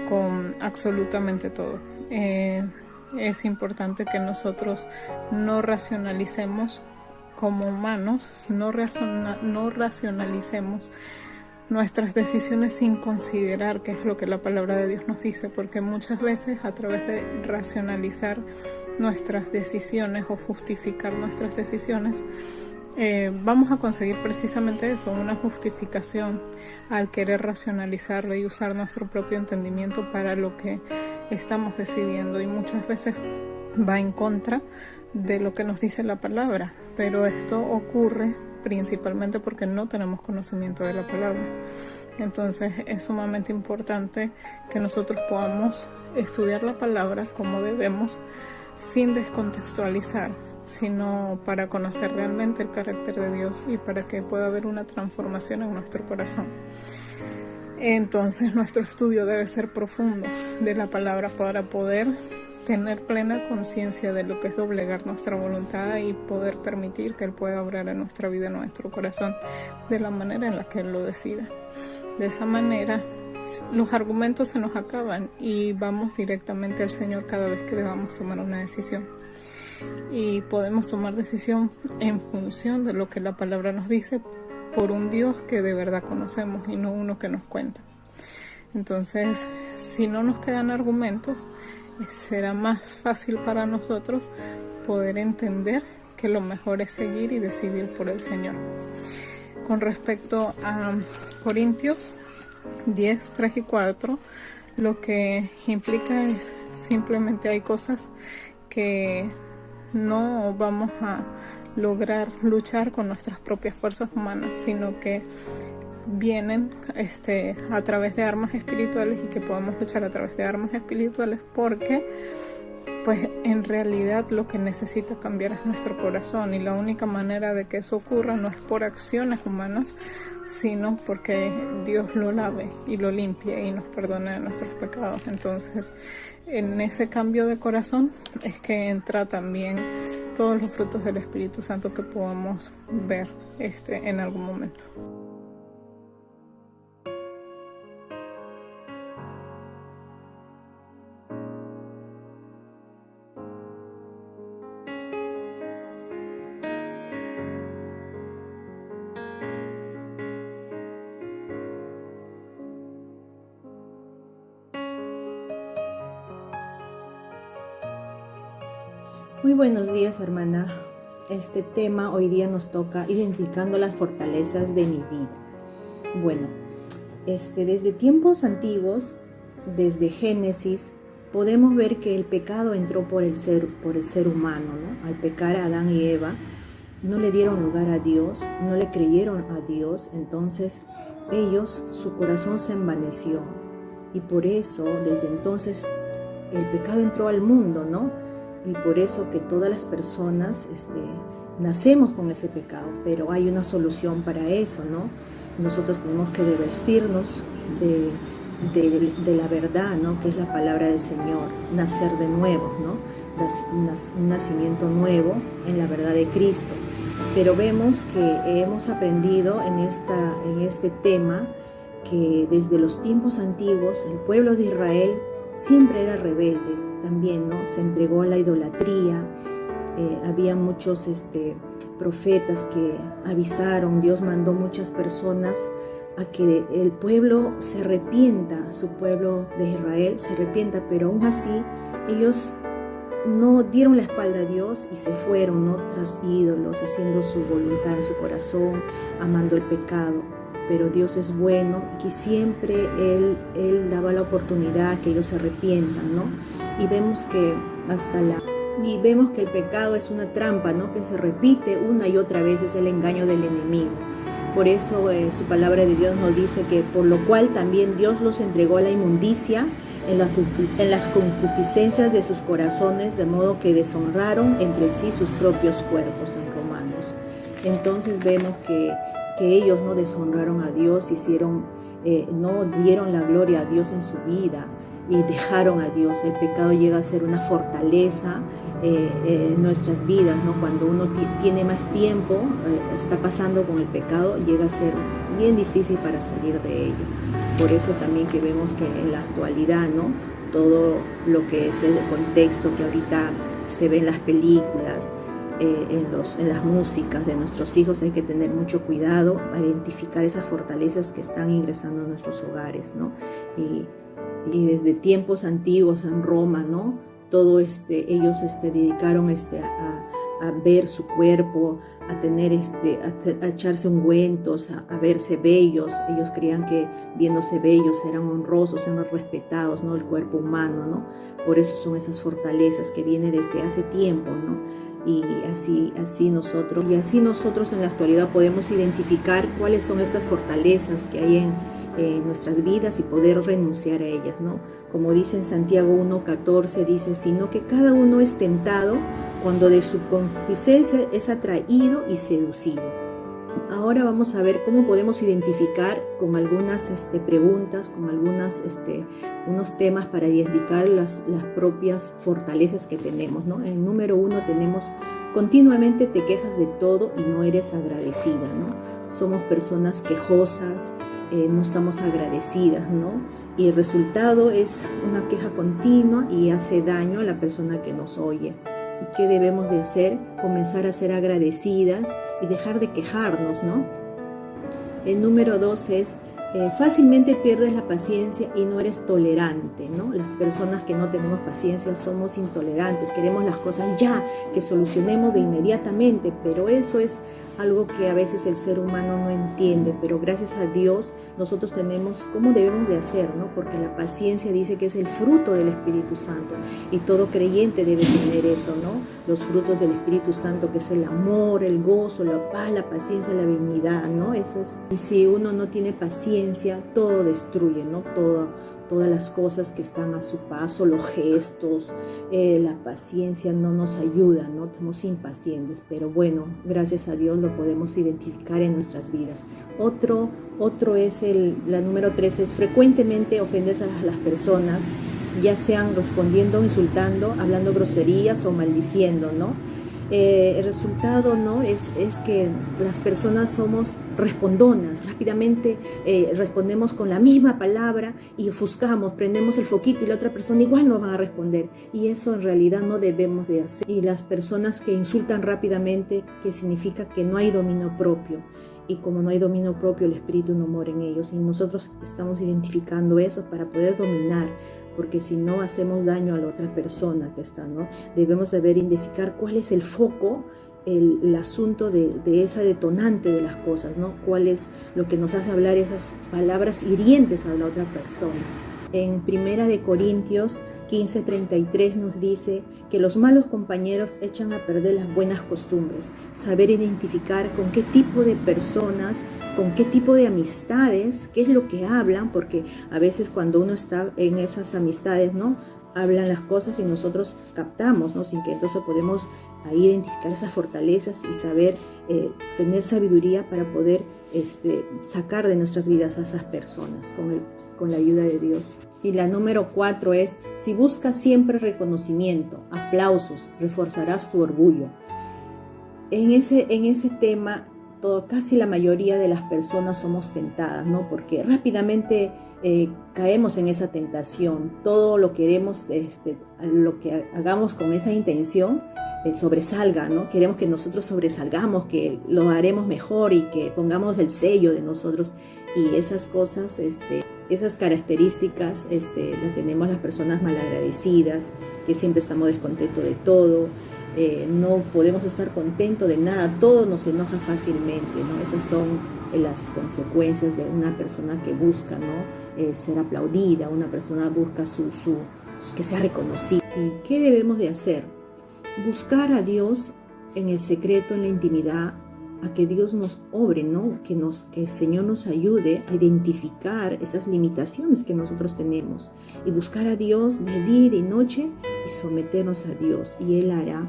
con absolutamente todo. Es importante que nosotros no racionalicemos como humanos, no racionalicemos nuestras decisiones sin considerar qué es lo que la palabra de Dios nos dice, porque muchas veces a través de racionalizar nuestras decisiones o justificar nuestras decisiones, vamos a conseguir precisamente eso, una justificación al querer racionalizarlo y usar nuestro propio entendimiento para lo que estamos decidiendo, y muchas veces va en contra de lo que nos dice la palabra, pero esto ocurre principalmente porque no tenemos conocimiento de la palabra. Entonces es sumamente importante que nosotros podamos estudiar la palabra como debemos, sin descontextualizar, sino para conocer realmente el carácter de Dios y para que pueda haber una transformación en nuestro corazón. Entonces nuestro estudio debe ser profundo de la palabra para poder tener plena conciencia de lo que es doblegar nuestra voluntad y poder permitir que Él pueda obrar en nuestra vida, en nuestro corazón, de la manera en la que Él lo decida. De esa manera los argumentos se nos acaban y vamos directamente al Señor cada vez que debamos tomar una decisión. Y podemos tomar decisión en función de lo que la palabra nos dice, por un Dios que de verdad conocemos y no uno que nos cuenta. Entonces, si no nos quedan argumentos, será más fácil para nosotros poder entender que lo mejor es seguir y decidir por el Señor. Con respecto a Corintios 10, 3 y 4, lo que implica es simplemente hay cosas que no vamos a lograr luchar con nuestras propias fuerzas humanas, sino que vienen a través de armas espirituales y que podemos luchar a través de armas espirituales porque pues en realidad lo que necesita cambiar es nuestro corazón, y la única manera de que eso ocurra no es por acciones humanas, sino porque Dios lo lave y lo limpie y nos perdone de nuestros pecados. Entonces en ese cambio de corazón es que entra también todos los frutos del Espíritu Santo que podamos ver en algún momento. Muy buenos días, hermana. Este tema hoy día nos toca identificando las fortalezas de mi vida. Bueno, desde tiempos antiguos, desde Génesis, podemos ver que el pecado entró por el ser humano, ¿no? Al pecar a Adán y Eva, no le dieron lugar a Dios, no le creyeron a Dios, entonces su corazón se envaneció, y por eso desde entonces el pecado entró al mundo, ¿no? Y por eso que todas las personas nacemos con ese pecado, pero hay una solución para eso, ¿no? Nosotros tenemos que revestirnos de la verdad, ¿no? Que es la palabra del Señor, nacer de nuevo, ¿no? un nacimiento nuevo en la verdad de Cristo. Pero vemos que hemos aprendido en este tema que desde los tiempos antiguos el pueblo de Israel siempre era rebelde también, ¿no? Se entregó a la idolatría. Había muchos profetas que avisaron, Dios mandó muchas personas a que el pueblo se arrepienta, su pueblo de Israel se arrepienta, pero aún así ellos no dieron la espalda a Dios y se fueron, ¿no? Tras ídolos, haciendo su voluntad en su corazón, amando el pecado. Pero Dios es bueno y siempre Él daba la oportunidad que ellos se arrepientan, ¿no? Y vemos que el pecado es una trampa, ¿no? Que se repite una y otra vez, es el engaño del enemigo. Por eso su palabra de Dios nos dice que por lo cual también Dios los entregó a la inmundicia en las concupiscencias de sus corazones, de modo que deshonraron entre sí sus propios cuerpos, en Romanos. Entonces vemos que ellos no deshonraron a Dios, no dieron la gloria a Dios en su vida y dejaron a Dios. El pecado llega a ser una fortaleza en nuestras vidas, ¿no? Cuando uno tiene más tiempo, está pasando con el pecado, llega a ser bien difícil para salir de ello. Por eso también que vemos que en la actualidad, ¿no? Todo lo que es el contexto que ahorita se ve en las películas, en las músicas de nuestros hijos, hay que tener mucho cuidado para identificar esas fortalezas que están ingresando a nuestros hogares, ¿no? Y desde tiempos antiguos en Roma, ¿no? Todo ellos dedicaron a ver su cuerpo, a tener a echarse ungüentos, a verse bellos. Ellos creían que viéndose bellos eran honrosos, eran respetados, ¿no? El cuerpo humano, ¿no? Por eso son esas fortalezas que vienen desde hace tiempo, ¿no? Y así nosotros en la actualidad podemos identificar cuáles son estas fortalezas que hay en nuestras vidas y poder renunciar a ellas, ¿no? Como dice en Santiago 1:14, dice, sino que cada uno es tentado cuando de su concupiscencia es atraído y seducido. Ahora vamos a ver cómo podemos identificar con algunas preguntas, con unos temas para identificar las propias fortalezas que tenemos, ¿no? En número 1 tenemos, continuamente te quejas de todo y no eres agradecida, ¿no? Somos personas quejosas, no estamos agradecidas, ¿no? Y el resultado es una queja continua y hace daño a la persona que nos oye. ¿Qué debemos de hacer? Comenzar a ser agradecidas y dejar de quejarnos, ¿no? El número 2 es, fácilmente pierdes la paciencia y no eres tolerante, ¿no? Las personas que no tenemos paciencia somos intolerantes, queremos las cosas ya, que solucionemos de inmediatamente, pero eso es algo que a veces el ser humano no entiende, pero gracias a Dios nosotros tenemos cómo debemos de hacer, ¿no? Porque la paciencia dice que es el fruto del Espíritu Santo y todo creyente debe tener eso, ¿no? Los frutos del Espíritu Santo, que es el amor, el gozo, la paz, la paciencia, la benignidad, ¿no? Eso es. Y si uno no tiene paciencia, todo destruye, ¿no? Todas las cosas que están a su paso, los gestos, la paciencia no nos ayuda, ¿no? Estamos impacientes, pero bueno, gracias a Dios lo podemos identificar en nuestras vidas. Otro es la número 3, es frecuentemente ofendes a las personas, ya sean respondiendo, insultando, hablando groserías o maldiciendo, ¿no? El resultado, ¿no? es que las personas somos respondonas, rápidamente respondemos con la misma palabra y ofuscamos, prendemos el foquito y la otra persona igual nos va a responder, y eso en realidad no debemos de hacer. Y las personas que insultan rápidamente, que significa que no hay dominio propio, y como no hay dominio propio, el espíritu no mora en ellos, y nosotros estamos identificando eso para poder dominar, porque si no hacemos daño a la otra persona que está, ¿no? Debemos de identificar cuál es el foco, el asunto de esa detonante de las cosas, ¿no? Cuál es lo que nos hace hablar esas palabras hirientes a la otra persona. En 1 de Corintios 15:33 nos dice que los malos compañeros echan a perder las buenas costumbres. Saber identificar con qué tipo de personas, con qué tipo de amistades, qué es lo que hablan, porque a veces cuando uno está en esas amistades, ¿no? Hablan las cosas y nosotros captamos, ¿no? Sin que entonces podemos ahí identificar esas fortalezas y saber tener sabiduría para poder sacar de nuestras vidas a esas personas con la ayuda de Dios. Y la número 4 es, si buscas siempre reconocimiento, aplausos, reforzarás tu orgullo. En ese tema, casi la mayoría de las personas somos tentadas, ¿no? Porque rápidamente caemos en esa tentación. Todo lo queremos, lo que hagamos con esa intención, sobresalga, ¿no? Queremos que nosotros sobresalgamos, que lo haremos mejor y que pongamos el sello de nosotros. Y esas cosas, esas características, las tenemos las personas malagradecidas, que siempre estamos descontentos de todo. No podemos estar contentos de nada, todo nos enoja fácilmente, ¿no? Esas son las consecuencias de una persona que busca, ¿no? Ser aplaudida, una persona busca que sea reconocida. ¿Y qué debemos de hacer? Buscar a Dios en el secreto, en la intimidad, a que Dios nos obre, ¿no? Que el Señor nos ayude a identificar esas limitaciones que nosotros tenemos y buscar a Dios de día y de noche y someternos a Dios, y Él hará.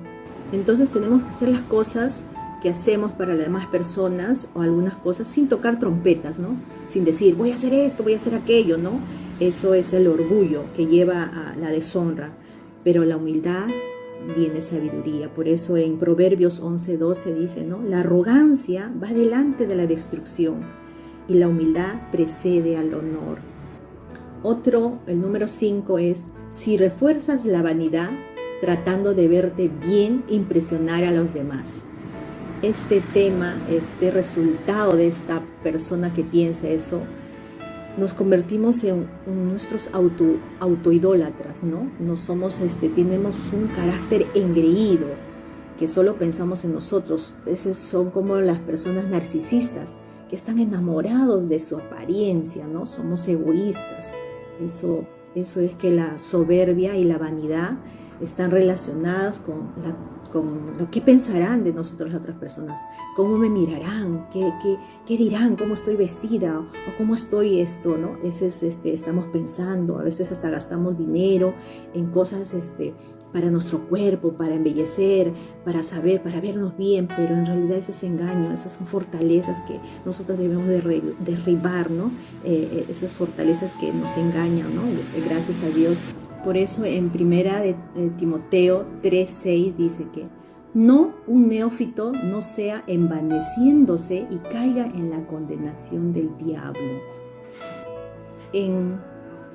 Entonces tenemos que hacer las cosas que hacemos para las demás personas, o algunas cosas sin tocar trompetas, ¿no? Sin decir, voy a hacer esto, voy a hacer aquello, ¿no? Eso es el orgullo que lleva a la deshonra, pero la humildad viene sabiduría. Por eso en Proverbios 11:12 dice, ¿no? La arrogancia va delante de la destrucción y la humildad precede al honor. El número 5 es, si refuerzas la vanidad, tratando de verte bien, impresionar a los demás. Este tema, resultado de esta persona que piensa eso, nos convertimos en nuestros autoidólatras, ¿no? No somos, tenemos un carácter engreído, que solo pensamos en nosotros. Esos son como las personas narcisistas, que están enamorados de su apariencia, ¿no? Somos egoístas. Eso es que la soberbia y la vanidad están relacionadas con lo que pensarán de nosotros las otras personas, cómo me mirarán, qué dirán, cómo estoy vestida o cómo estoy ¿no? A veces estamos pensando, a veces hasta gastamos dinero en cosas para nuestro cuerpo, para embellecer, para vernos bien, pero en realidad ese es engaño, esas son fortalezas que nosotros debemos derribar, ¿no? Esas fortalezas que nos engañan, ¿no? Gracias a Dios. Por eso en primera de Timoteo 3:6 dice que un neófito no sea envaneciéndose y caiga en la condenación del diablo. En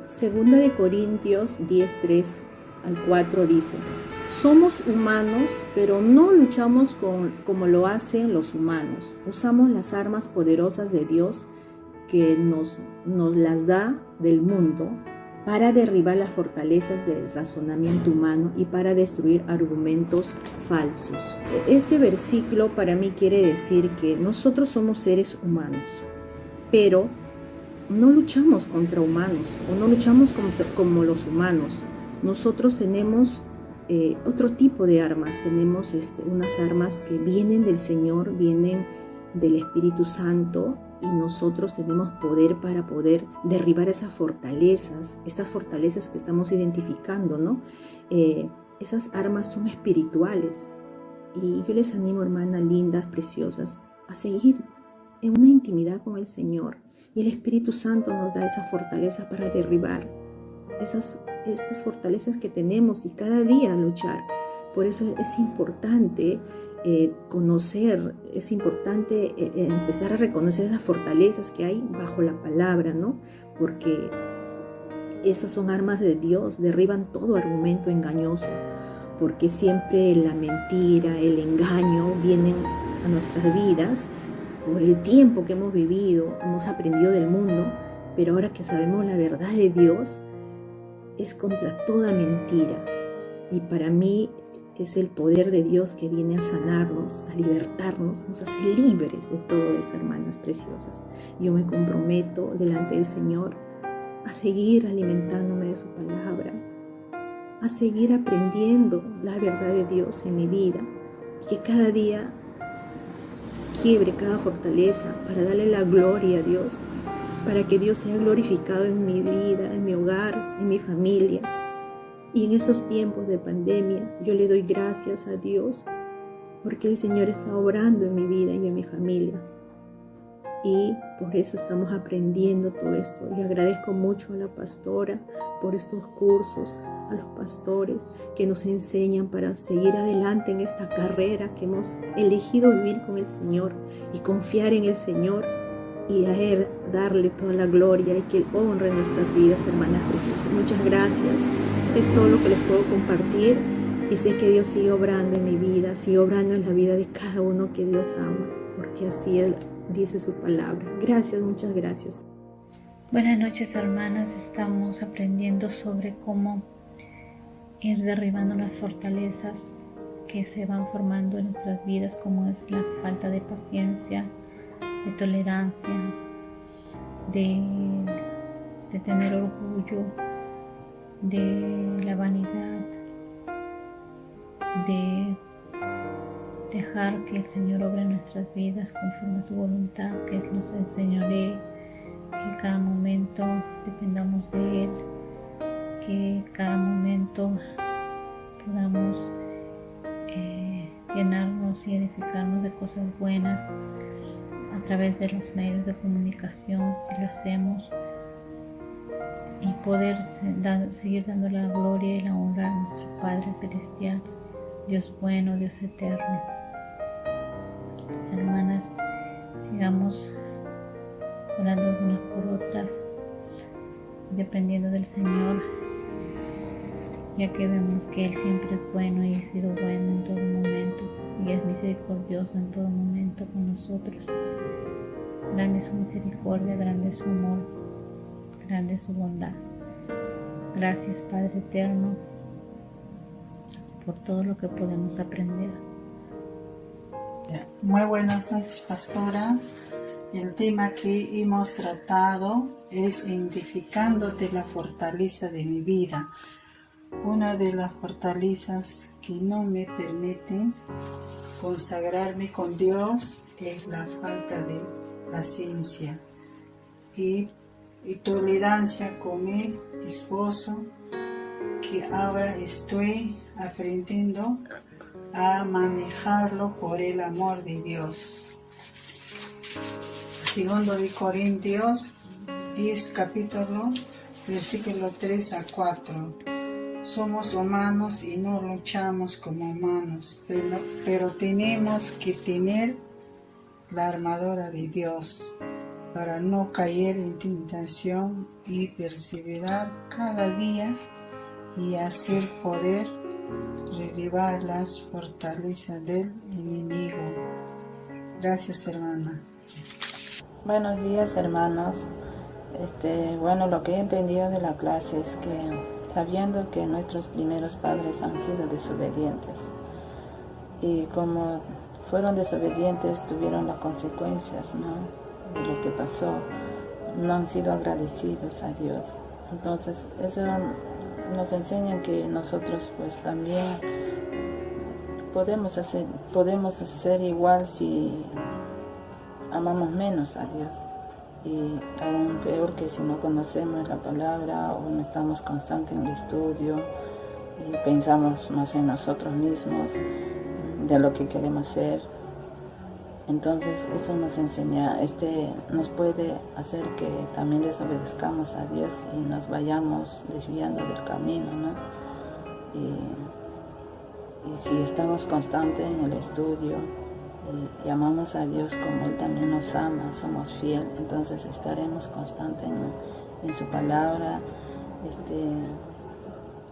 2 de Corintios 10:3-4 dice, somos humanos, pero no luchamos como lo hacen los humanos. Usamos las armas poderosas de Dios que nos las da del mundo, para derribar las fortalezas del razonamiento humano y para destruir argumentos falsos. Este versículo para mí quiere decir que nosotros somos seres humanos, pero no luchamos contra humanos o no luchamos como los humanos. Nosotros tenemos otro tipo de armas, tenemos unas armas que vienen del Señor, vienen del Espíritu Santo, y nosotros tenemos poder para poder derribar esas fortalezas que estamos identificando, ¿no? Esas armas son espirituales, y yo les animo, hermanas lindas, preciosas, a seguir en una intimidad con el Señor, y el Espíritu Santo nos da esa fortaleza para derribar estas fortalezas que tenemos y cada día luchar. Por eso es importante conocer, es importante empezar a reconocer esas fortalezas que hay bajo la palabra, ¿no? Porque esas son armas de Dios, derriban todo argumento engañoso, porque siempre la mentira, el engaño vienen a nuestras vidas por el tiempo que hemos vivido, hemos aprendido del mundo, pero ahora que sabemos la verdad de Dios, es contra toda mentira. Y para mí es el poder de Dios que viene a sanarnos, a libertarnos, nos hace libres de todo eso, hermanas preciosas. Yo me comprometo delante del Señor a seguir alimentándome de su palabra, a seguir aprendiendo la verdad de Dios en mi vida, y que cada día quiebre cada fortaleza para darle la gloria a Dios, para que Dios sea glorificado en mi vida, en mi hogar, en mi familia. Y en esos tiempos de pandemia yo le doy gracias a Dios porque el Señor está obrando en mi vida y en mi familia. y por eso estamos aprendiendo todo esto. Y agradezco mucho a la pastora por estos cursos, a los pastores que nos enseñan para seguir adelante en esta carrera que hemos elegido vivir con el Señor y confiar en el Señor y a Él darle toda la gloria y que Él honre nuestras vidas, hermanas preciosas. Muchas gracias. Es todo lo que les puedo compartir y sé que Dios sigue obrando en mi vida, sigue obrando en la vida de cada uno que Dios ama, porque así Él dice su palabra. Gracias, muchas gracias. Buenas noches, hermanas. Estamos aprendiendo sobre cómo ir derribando las fortalezas que se van formando en nuestras vidas, como es la falta de paciencia, de tolerancia, de tener orgullo, de la vanidad, de dejar que el Señor obre en nuestras vidas conforme a su voluntad, que Él nos enseñaré, que cada momento dependamos de Él, que cada momento podamos llenarnos y edificarnos de cosas buenas a través de los medios de comunicación, si lo hacemos, y poder seguir dando la gloria y la honra a nuestro Padre Celestial, Dios bueno, Dios eterno. Hermanas, sigamos orando unas por otras, dependiendo del Señor, ya que vemos que Él siempre es bueno y ha sido bueno en todo momento y es misericordioso en todo momento con nosotros. Grande es su misericordia, grande es su amor, grande es su bondad. Gracias, Padre eterno, por todo lo que podemos aprender. Muy buenas noches, pastora. El tema que hemos tratado es identificándote la fortaleza de mi vida. Una de las fortalezas que no me permiten consagrarme con Dios es la falta de paciencia y tolerancia con mi esposo, que ahora estoy aprendiendo a manejarlo por el amor de Dios. Segundo de Corintios 10 capítulo, versículo 3 a 4. Somos humanos y no luchamos como humanos, pero tenemos que tener la armadura de Dios para no caer en tentación y perseverar cada día y hacer poder derribar las fortalezas del enemigo. Gracias, hermana. Buenos días, hermanos. Bueno, lo que he entendido de la clase es que sabiendo que nuestros primeros padres han sido desobedientes y como fueron desobedientes tuvieron las consecuencias, ¿no?, de lo que pasó, no han sido agradecidos a Dios. Entonces eso nos enseña que nosotros pues también podemos hacer igual si amamos menos a Dios, y aún peor que si no conocemos la palabra o no estamos constantes en el estudio y pensamos más en nosotros mismos de lo que queremos ser. Entonces eso nos enseña, nos puede hacer que también desobedezcamos a Dios y nos vayamos desviando del camino, ¿no? Y si estamos constantes en el estudio y amamos a Dios como Él también nos ama, somos fieles, entonces estaremos constantes en su palabra,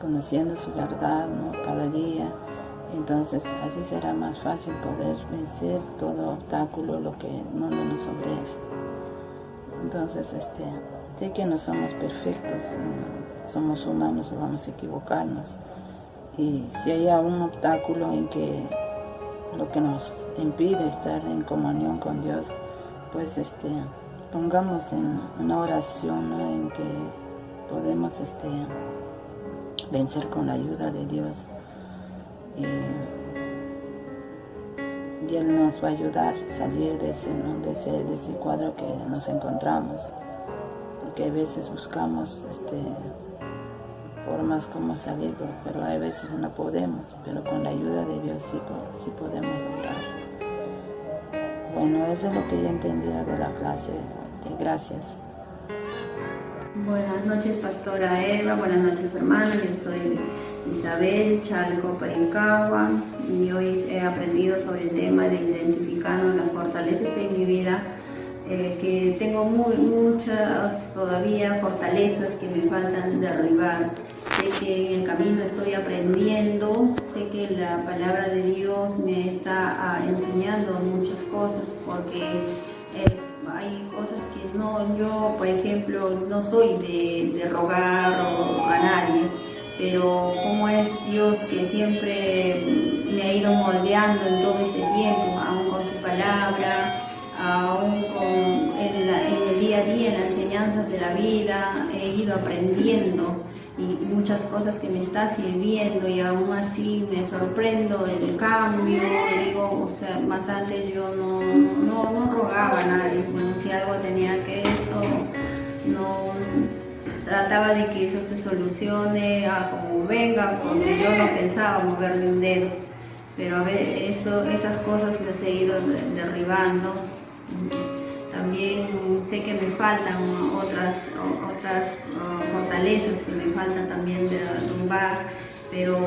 conociendo su verdad, ¿no?, cada día. Entonces así será más fácil poder vencer todo obstáculo, lo que no nos ofrece. Entonces sé que no somos perfectos, somos humanos, vamos a equivocarnos, y si hay un obstáculo en que lo que nos impide estar en comunión con Dios, pues pongamos en una oración, ¿no?, en que podemos vencer con la ayuda de Dios, y Él nos va a ayudar a salir de ese cuadro que nos encontramos, porque a veces buscamos formas como salir, pero a veces no podemos, pero con la ayuda de Dios sí podemos lograr. Bueno, eso es lo que yo entendía de la clase. Gracias. Buenas noches, Pastora Eva. Buenas noches, hermanas. Yo soy Isabel Chalco Perincagua y hoy he aprendido sobre el tema de identificando las fortalezas en mi vida, que tengo muchas todavía fortalezas que me faltan derribar. Sé que en el camino estoy aprendiendo, sé que la palabra de Dios me está enseñando muchas cosas, porque hay cosas que no, yo por ejemplo no soy de rogar a nadie, pero como es Dios que siempre me ha ido moldeando en todo este tiempo, aún con su palabra, aún en el día a día, en las enseñanzas de la vida, he ido aprendiendo y muchas cosas que me está sirviendo, y aún así me sorprendo el cambio. Digo, o sea, más antes yo no rogaba a nadie, bueno, si algo tenía que esto, no trataba de que eso se solucione como venga, porque yo no pensaba moverle un dedo, pero a ver, esas cosas las he ido derribando. También sé que me faltan otras fortalezas que me faltan también derrumbar, pero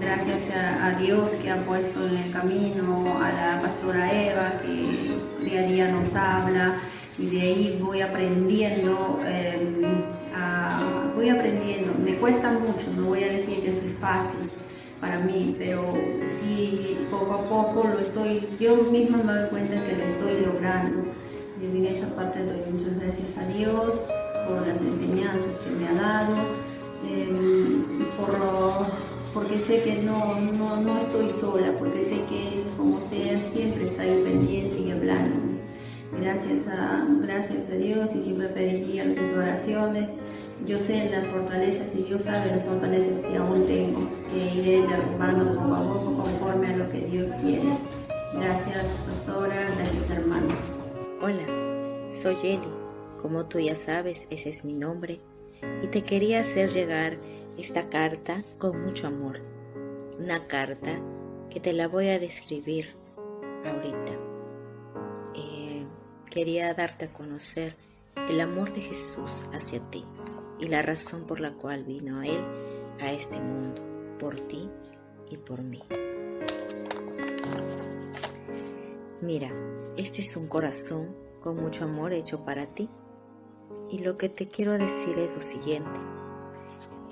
gracias a Dios que ha puesto en el camino a la Pastora Eva, que día a día nos habla, y de ahí voy aprendiendo. Me cuesta mucho, no voy a decir que esto es fácil para mí, pero sí, poco a poco yo misma me doy cuenta que lo estoy logrando. Y en esa parte doy muchas gracias a Dios por las enseñanzas que me ha dado, porque sé que no estoy sola, porque sé que Él, como sea, siempre está ahí pendiente y hablando. Gracias a Dios, y siempre pediría sus oraciones. Yo sé las fortalezas y Dios sabe las fortalezas que aún tengo, que iré derrumbando poco a poco conforme a lo que Dios quiere. Gracias, pastora, gracias, hermanos. Hola, soy Eli. Como tú ya sabes, ese es mi nombre, y te quería hacer llegar esta carta con mucho amor. Una carta que te la voy a describir ahorita. Quería darte a conocer el amor de Jesús hacia ti y la razón por la cual vino Él a este mundo, por ti y por mí. Mira, este es un corazón con mucho amor hecho para ti, y lo que te quiero decir es lo siguiente.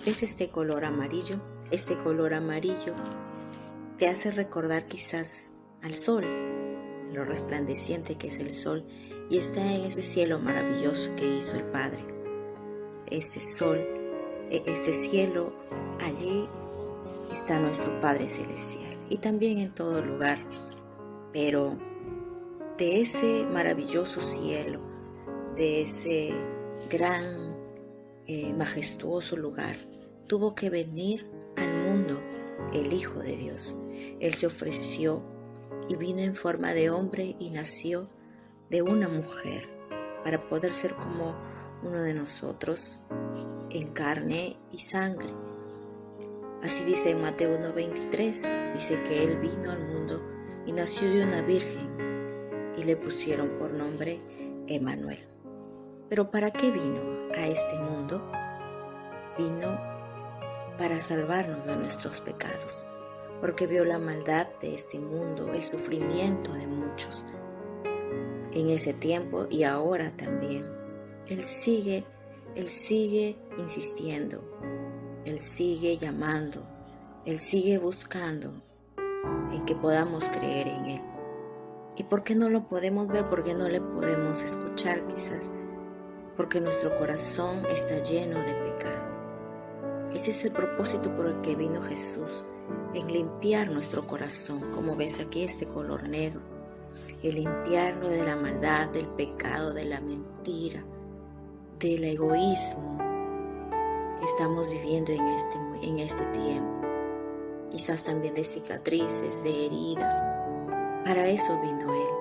¿Ves este color amarillo? Este color amarillo te hace recordar quizás al sol, lo resplandeciente que es el sol, y está en ese cielo maravilloso que hizo el Padre. Este sol, este cielo, allí está nuestro Padre Celestial, y también en todo lugar. Pero de ese maravilloso cielo, de ese gran, majestuoso lugar, tuvo que venir al mundo el Hijo de Dios. Él se ofreció y vino en forma de hombre y nació de una mujer para poder ser como uno de nosotros en carne y sangre. Así dice en Mateo 1:23, dice que Él vino al mundo y nació de una virgen, y le pusieron por nombre Emmanuel. Pero ¿para qué vino a este mundo? Vino para salvarnos de nuestros pecados, porque vio la maldad de este mundo, el sufrimiento de muchos en ese tiempo y ahora también. Él sigue insistiendo, Él sigue llamando, Él sigue buscando en que podamos creer en Él. ¿Y por qué no lo podemos ver? ¿Por qué no le podemos escuchar quizás? Porque nuestro corazón está lleno de pecado. Ese es el propósito por el que vino Jesús, en limpiar nuestro corazón, como ves aquí este color negro, el limpiarlo de la maldad, del pecado, de la mentira, del egoísmo que estamos viviendo en este tiempo, quizás también de cicatrices, de heridas. Para eso vino Él,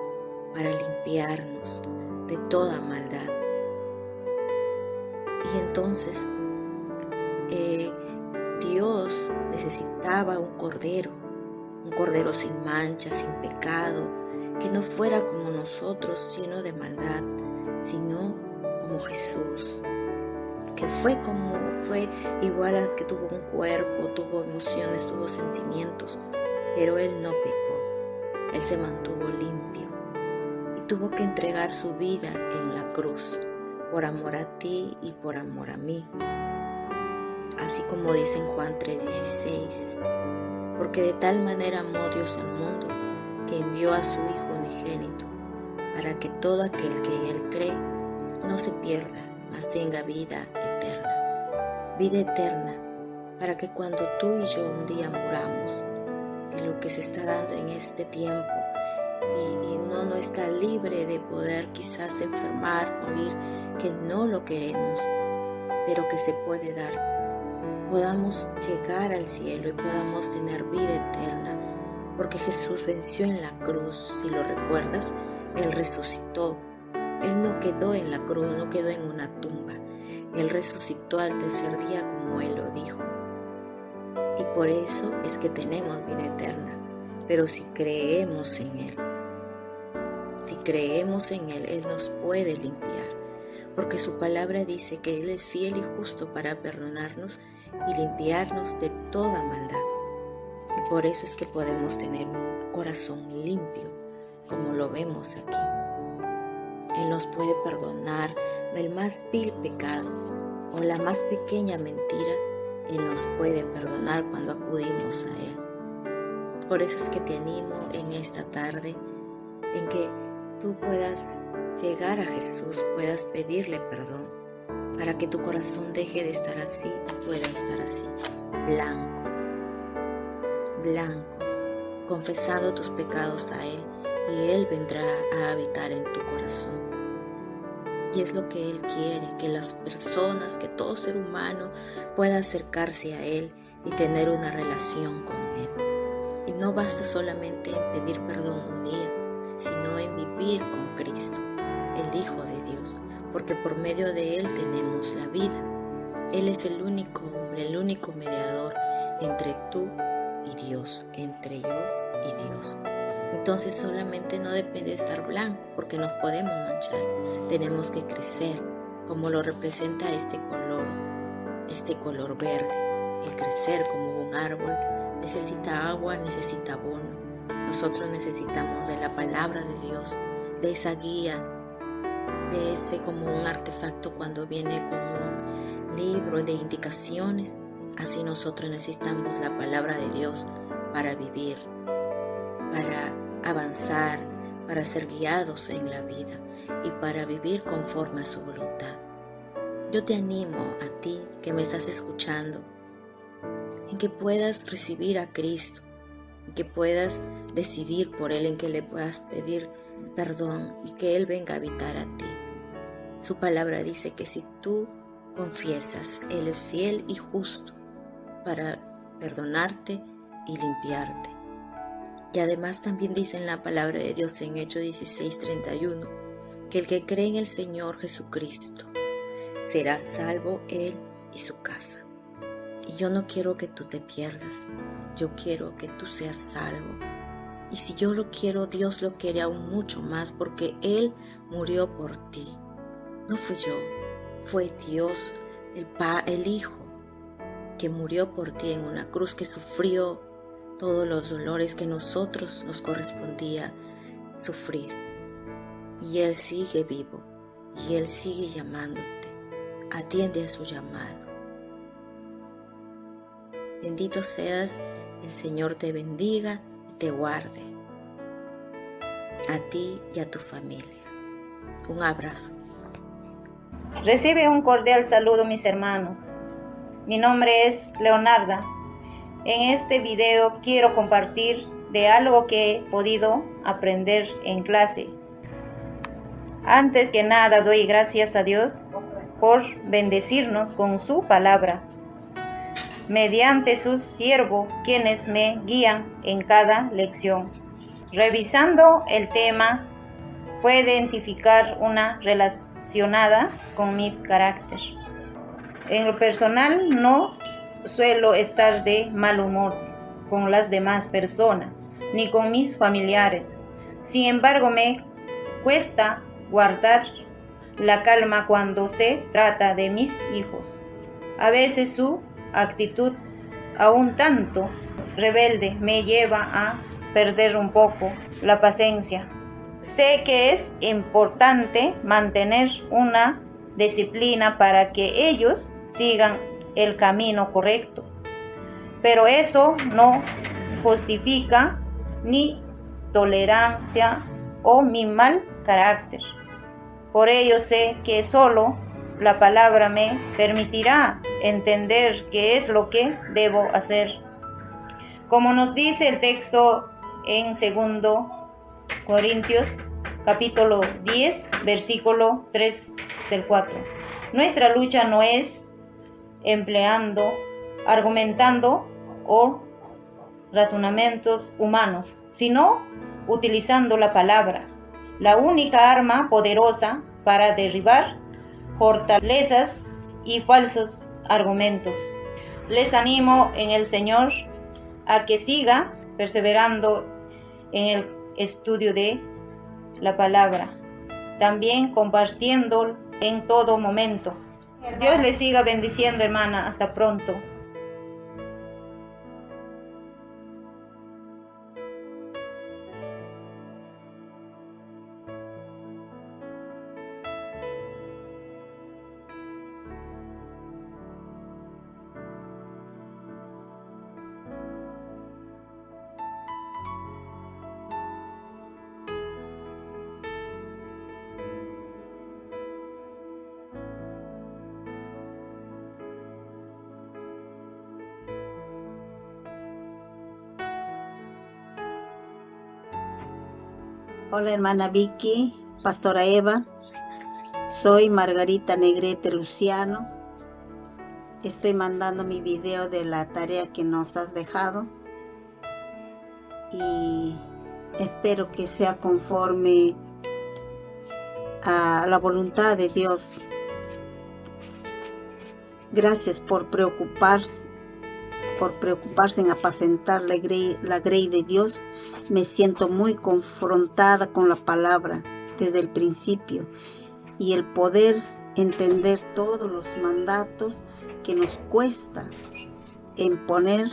para limpiarnos de toda maldad. Y entonces Dios necesitaba un cordero sin mancha, sin pecado, que no fuera como nosotros, lleno de maldad, sino como Jesús, que fue igual a que tuvo un cuerpo, tuvo emociones, tuvo sentimientos, pero Él no pecó, Él se mantuvo limpio y tuvo que entregar su vida en la cruz, por amor a ti y por amor a mí. Así como dice en Juan 3:16, porque de tal manera amó Dios al mundo, que envió a su Hijo unigénito, para que todo aquel que en Él cree no se pierda, mas tenga vida eterna. Vida eterna, para que cuando tú y yo un día muramos, que lo que se está dando en este tiempo, y uno no está libre de poder quizás enfermar, morir, que no lo queremos, pero que se puede dar, podamos llegar al cielo y podamos tener vida eterna, porque Jesús venció en la cruz. Si lo recuerdas, Él resucitó. Él no quedó en la cruz, no quedó en una tumba. Él resucitó al tercer día, como Él lo dijo. Y por eso es que tenemos vida eterna. Pero si creemos en Él, Él nos puede limpiar. Porque su palabra dice que Él es fiel y justo para perdonarnos y limpiarnos de toda maldad. Y por eso es que podemos tener un corazón limpio, como lo vemos aquí. Él nos puede perdonar el más vil pecado o la más pequeña mentira. Él nos puede perdonar cuando acudimos a Él. Por eso es que te animo en esta tarde en que tú puedas llegar a Jesús, puedas pedirle perdón, para que tu corazón deje de estar así y pueda estar así, blanco, confesando tus pecados a Él, y Él vendrá a habitar en tu corazón. Y es lo que Él quiere, que las personas, que todo ser humano pueda acercarse a Él y tener una relación con Él. Y no basta solamente en pedir perdón un día, sino en vivir con Cristo, el Hijo de Dios, porque por medio de Él tenemos la vida. Él es el único hombre, el único mediador entre tú y Dios, entre yo y Dios. Entonces solamente no depende de estar blanco, porque nos podemos manchar. Tenemos que crecer, como lo representa este color verde. El crecer como un árbol necesita agua, necesita abono. Nosotros necesitamos de la palabra de Dios, de esa guía, de ese como un artefacto cuando viene con un libro de indicaciones. Así nosotros necesitamos la palabra de Dios para vivir, para avanzar, para ser guiados en la vida y para vivir conforme a su voluntad. Yo te animo a ti que me estás escuchando, en que puedas recibir a Cristo, en que puedas decidir por Él, en que le puedas pedir perdón y que Él venga a habitar a ti. Su palabra dice que si tú confiesas, Él es fiel y justo para perdonarte y limpiarte. Y además también dice en la palabra de Dios en Hechos 16:31 que el que cree en el Señor Jesucristo será salvo él y su casa. Y yo no quiero que tú te pierdas, yo quiero que tú seas salvo. Y si yo lo quiero, Dios lo quiere aún mucho más, porque Él murió por ti. No fui yo, fue Dios, el Hijo, que murió por ti en una cruz, que sufrió todos los dolores que nosotros nos correspondía sufrir. Y Él sigue vivo, y Él sigue llamándote. Atiende a su llamado. Bendito seas, el Señor te bendiga y te guarde. A ti y a tu familia. Un abrazo. Recibe un cordial saludo, mis hermanos. Mi nombre es Leonarda. En este video quiero compartir de algo que he podido aprender en clase. Antes que nada, doy gracias a Dios por bendecirnos con su palabra, mediante sus siervos, quienes me guían en cada lección. Revisando el tema, puedo identificar una relacionada con mi carácter. En lo personal, no suelo estar de mal humor con las demás personas, ni con mis familiares. Sin embargo, me cuesta guardar la calma cuando se trata de mis hijos. A veces su actitud, aún tanto rebelde, me lleva a perder un poco la paciencia. Sé que es importante mantener una disciplina para que ellos sigan el camino correcto, pero eso no justifica ni tolerancia o mi mal carácter. Por ello sé que solo la palabra me permitirá entender qué es lo que debo hacer. Como nos dice el texto en 2 Corintios capítulo 10, versículo 3 del 4. Nuestra lucha no es empleando, argumentando o razonamientos humanos, sino utilizando la palabra, la única arma poderosa para derribar fortalezas y falsos argumentos. Les animo en el Señor a que siga perseverando en el estudio de la palabra, también compartiendo en todo momento. Dios les siga bendiciendo, hermana. Hasta pronto. Hola hermana Vicky, pastora Eva, soy Margarita Negrete Luciano. Estoy mandando mi video de la tarea que nos has dejado y espero que sea conforme a la voluntad de Dios. Gracias por preocuparse en apacentar la grey de Dios. Me siento muy confrontada con la palabra desde el principio y el poder entender todos los mandatos que nos cuesta en poner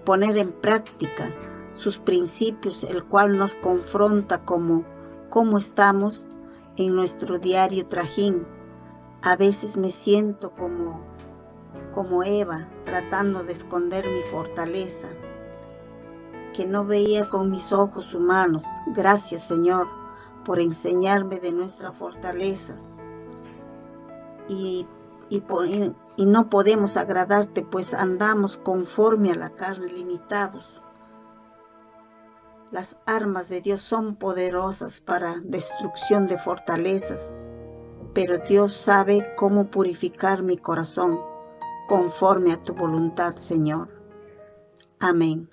en práctica sus principios, el cual nos confronta cómo estamos en nuestro diario trajín. A veces me siento como Eva, tratando de esconder mi fortaleza, que no veía con mis ojos humanos. Gracias, Señor, por enseñarme de nuestras fortalezas. Y no podemos agradarte, pues andamos conforme a la carne, limitados. Las armas de Dios son poderosas para destrucción de fortalezas, pero Dios sabe cómo purificar mi corazón conforme a tu voluntad, Señor. Amén.